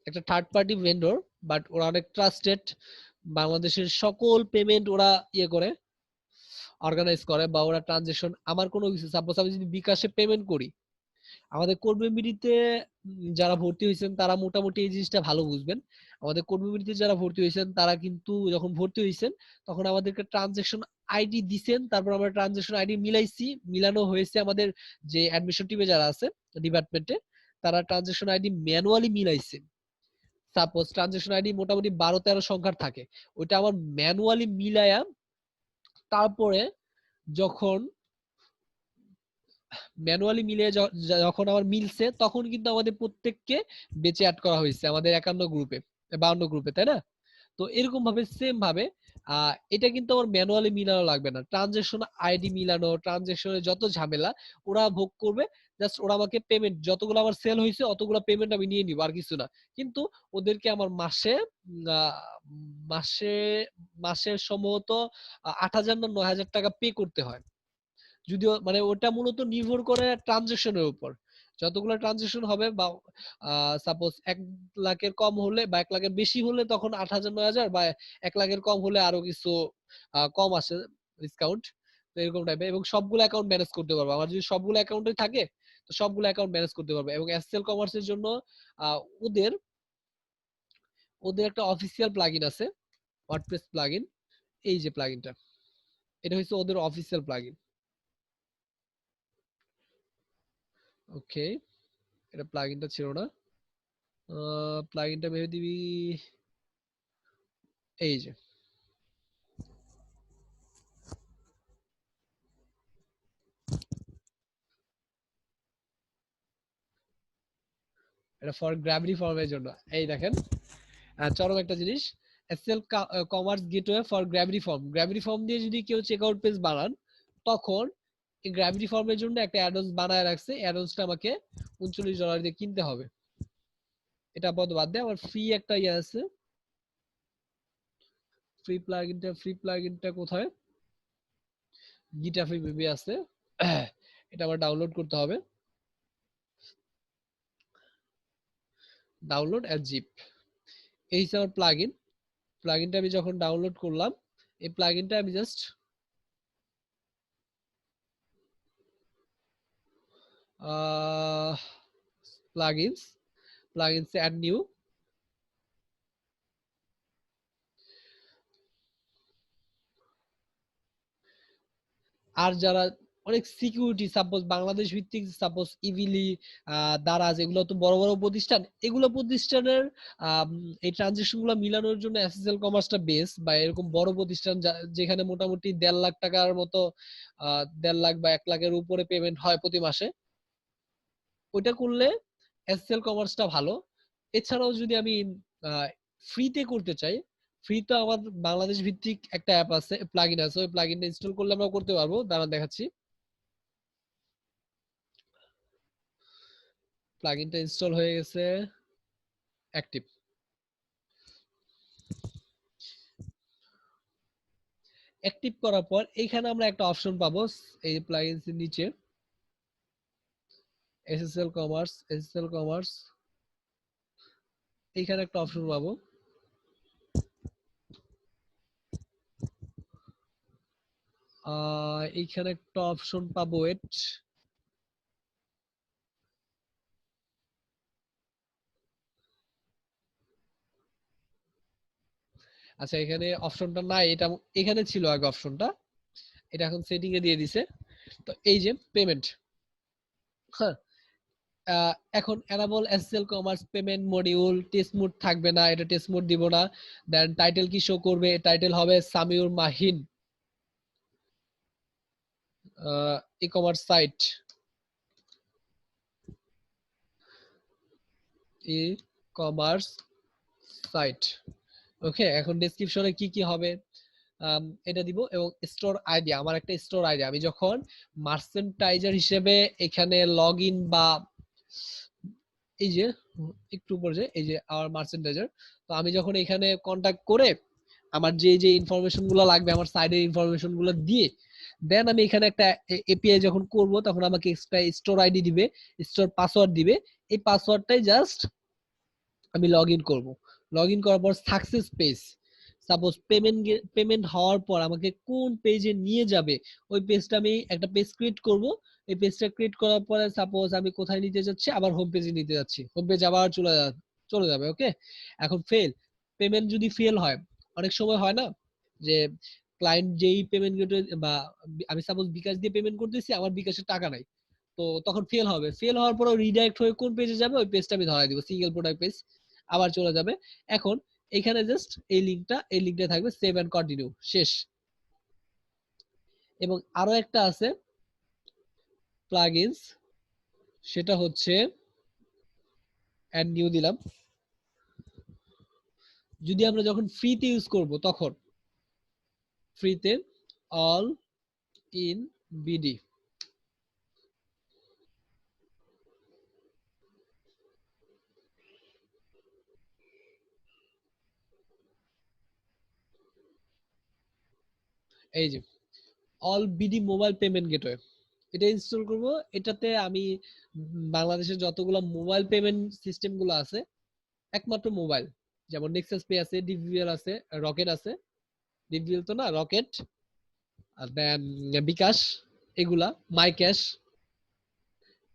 একটা থার্ড পার্টি ভেন্ডর, বাট ওরা অনেক ট্রাস্টেড, বাংলাদেশের সকল পেমেন্ট ওরা ইয়ে করে, অর্গানাইজ করে, বা ওরা ট্রানজেকশন, আমার কোনো কিছু সাপোজ আমি যদি বিকাশে পেমেন্ট করি, আমাদের কোর মেমোরিতে যারা ভর্তি হয়েছেন তারা মোটামুটি এই জিনিসটা ভালো বুঝবেন। আমাদের কোর মেমোরিতে যারা ভর্তি হয়েছেন তারা কিন্তু যখন ভর্তি হয়েছেন তখন আমাদেরকে ট্রানজেকশন আইডি দিছেন, তারপর আমরা ট্রানজেকশন আইডি মিলাইছি, মিলানো হয়েছে। আমাদের যে অ্যাডমিশন টিমে যারা আছে ডিপার্টমেন্টে, তারা ট্রানজেকশন আইডি ম্যানুয়ালি মিলাইছে। সাপোজ ট্রানজেকশন আইডি মোটামুটি 12-13 সংখ্যার থাকে, ওইটা আমার ম্যানুয়ালি মিলায়া, তারপরে যখন ম্যানুয়ালি মিলে যখন আমার মিলছে, তখন কিন্তু আমাদের প্রত্যেককে বেচে অ্যাড করা হয়েছে আমাদের 51 গ্রুপে। 52 গ্রুপে, তাই না? তো এরকম ভাবে সেম ভাবে এটা কিন্তু আমার ম্যানুয়ালি মিলানো লাগবে না, ট্রানজেকশন আইডি মিলানো, ট্রানজেকশনের যত ঝামেলা ওরা ভোগ করবে। জাস্ট ওরা আমাকে পেমেন্ট যতগুলো আমার সেল হয়েছে অতগুলো পেমেন্ট আমি নিয়ে নিব, আর কিছু না। কিন্তু ওদেরকে আমার মাসে মাসের সম্ভবত 8,000 না 9,000 টাকা পে করতে হয়। যদিও মানে ওটা মূলত নির্ভর করে ট্রানজেকশনের উপর। যতগুলো ট্রানজেকশন হবে বা সাপোজ 1 লাখের কম হলে বা 1 লাখের বেশি হলে তখন 8,000 9,000, বা 1 লাখের কম হলে আরো কিছু কম আসে ডিসকাউন্ট। তো এরকম টাইপের, এবং সবগুলো অ্যাকাউন্ট ম্যানেজ করতে পারবো। আমার যদি সবগুলো অ্যাকাউন্টে থাকে তো সবগুলো অ্যাকাউন্ট ম্যানেজ করতে পারবো। এবং এসএল কমার্সের জন্য আহ, ওদের ওদের একটা অফিসিয়াল প্লাগইন আছে, ওয়ার্ডপ্রেস প্লাগইন। এই যে প্লাগইনটা, এটা হচ্ছে ওদের অফিসিয়াল প্লাগইন। ওকে, এটা প্লাগইনটা ছিল না। প্লাগইনটা ভেবে দিবি, এই যে এটা ফর গ্র্যাভিটি ফর্মের জন্য। এই দেখেন, চরম একটা জিনিস, SL commerce gateway for gravity form. Gravity form দিয়ে যদি কেউ চেকআউট পেজ বানান, তখন এই গ্র্যাভিটি ফর্মের জন্য একটা অ্যাডন্স বানায় রাখছে। অ্যাডন্সটা আমাকে $39 দিয়ে কিনতে হবে। এটা আপাতত বাদ দিয়ে আমার ফ্রি একটা ইয়ে আছে, ফ্রি প্লাগইনটা কোথায়? গিটাফ্রি বেবি আছে। এটা আবার ডাউনলোড করতে হবে, ডাউনলোড অ্যাজ জিপ। এই হচ্ছে আমার প্লাগইন। প্লাগইনটা আমি যখন ডাউনলোড করলাম, এই প্লাগইনটা আমি just plugins plugins add new. আর যারা অনেক সিকিউরিটি, সাপোজ বাংলাদেশ ভিত্তিক, সাপোজ ইভিলি, দারাজ, এগুলো তো বড় বড় প্রতিষ্ঠান, এগুলো প্রতিষ্ঠানের আম, এই ট্রানজেকশন গুলো মিলানোর জন্য এসএসএল কমার্সটা বেস। বা এরকম বড় প্রতিষ্ঠান যেখানে মোটামুটি 1.5 লাখ টাকার মতো, 1.5 লাখ বা 1 লাখের উপরে পেমেন্ট হয় প্রতি মাসে, ওইটা করলে এসএসএল কমার্সটা ভালো। এছাড়াও যদি আমি ফ্রিতে করতে চাই, ফ্রি তো আমার বাংলাদেশ ভিত্তিক একটা অ্যাপ আছে, প্লাগইন আছে, ওই প্লাগইনটা ইনস্টল করলে আমরা করতে পারবো। দাঁড়ান দেখাচ্ছি। প্লাগইনটা ইনস্টল হয়ে গেছে, অ্যাক্টিভ। অ্যাক্টিভ করার পর এখানে আমরা একটা অপশন পাবো, এই প্লাগইনস এর নিচে এসএসএল কমার্স, এইখানে একটা অপশন পাবো। এইখানে একটা অপশন পাবো, ওয়েট। আচ্ছা, এখানে অপশনটা নাই, এটা এখানে ছিল আগে অপশনটা, এটা এখন সেটিং এ দিয়ে দিছে। তো এই যে পেমেন্ট, হ্যাঁ, এখন enable SSL commerce payment module, test mode থাকবে না, এটা টেস্ট মোড দিব না। দেন টাইটেল কি শো করবে? টাইটেল হবে Samiur Mahin e commerce site, e commerce site. Okay, এখন ডেসক্রিপশনে কি কি হবে এটা দিব। এবং স্টোর আইডি, আমার একটা স্টোর আইডি, আমি যখন মার্চেন্টাইজার হিসেবে এখানে লগ ইন বা এই যে একটু উপর যে এই যে আমার মার্চেন্টাইজার, তো আমি যখন এখানে কন্টাক্ট করে আমার যে যে ইনফরমেশন গুলো লাগবে, আমার সাইডের ইনফরমেশন গুলো দিয়ে, দেন আমি এখানে একটা এপিআই যখন করব, তখন আমাকে এক্সট্রা স্টোর আইডি দিবে, স্টোর পাসওয়ার্ড দিবে। এই পাসওয়ার্ডটাই জাস্ট আমি লগ ইন করবো। লগ ইন করার পর সাকসেস পেজ, সাপোজ পেমেন্ট হওয়ার পর আমাকে কোন পেজে নিয়ে যাবে, ওই পেজটা আমি একটা পেজ ক্রিয়েট করব। এই পেজটা ক্রিয়েট করার পরে সাপোজ আমি কোথায় নিতে যাচ্ছি, আবার হোম পেজে নিতে যাচ্ছি, হোম পেজ আবার চলে যাবে। ওকে, এখন পেমেন্ট যদি ফেল হয়, অনেক সময় হয় না যে ক্লায়েন্ট যেই পেমেন্ট গেটওয়ে বা আমি সাপোজ বিকাশ দিয়ে পেমেন্ট করতেছি, আমার বিকাশের টাকা নাই, তো তখন ফেল হওয়ার পর রিডাইরেক্ট হয়ে কোন পেজে যাবে, ওই পেজটা আমি ধরাই দিব, সিঙ্গেল প্রোডাক্ট পেজ, আবার চলে যাবে। এখন এখানে জাস্ট এই লিঙ্কটা থাকবে, সেভ এন্ড কন্টিনিউ, শেষ। এবং আরো একটা আছে প্লাগইনস, সেটা হচ্ছে অ্যাড নিউ দিলাম। যদি আমরা যখন ফ্রিতে ইউজ করব তখন ফ্রিতে অল ইন বিডি, এই যে all BD mobile payment gateway, এটা ইনস্টল করব। এটাতে আমি বাংলাদেশের যতগুলো মোবাইল পেমেন্ট সিস্টেম গুলো আছে, একমাত্র মোবাইল, যেমন নেক্সাস পে আছে, ডিভিএল আছে, রকেট আছে, ডিভিএল তো না, রকেট, আর দেন বিকাশ, এগুলা মাই ক্যাশ,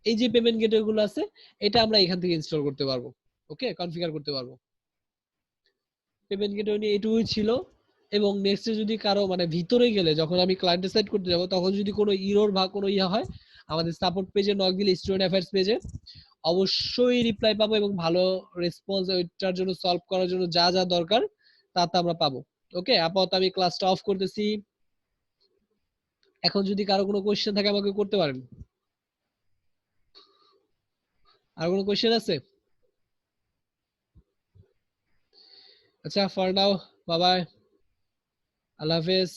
এই যে পেমেন্ট গেটওয়ে গুলো আছে, এটা আমরা এখান থেকে ইনস্টল করতে পারবো। ওকে, কনফিগার করতে পারবো। পেমেন্ট গেটওয়ে নিয়ে এটুকুই ছিল। এবং নেক্সটে যদি কারো মানে ভিতরে গেলে, যখন আমি ক্লায়েন্ট সাইড করতে যাব, তখন যদি কোনো ইরর বা কোনো ইয়া হয়, আমাদের সাপোর্ট পেজে নক দিলে, স্টুডেন্ট অ্যাফেয়ার্স পেজে অবশ্যই রিপ্লাই পাবো, এবং ভালো রেসপন্স ওইটার জন্য, সলভ করার জন্য যা যা দরকার তা তা আমরা পাবো। ওকে, আপাতত আমি ক্লাসটা অফ করতেছি। এখন যদি কারো কোনো কোশ্চেন থাকে আমাকে করতে পারেন। আর কোনো কোশ্চেন আছে? আচ্ছা, ফর নাও, বাই বাই, আল্লাহ হাফেজ।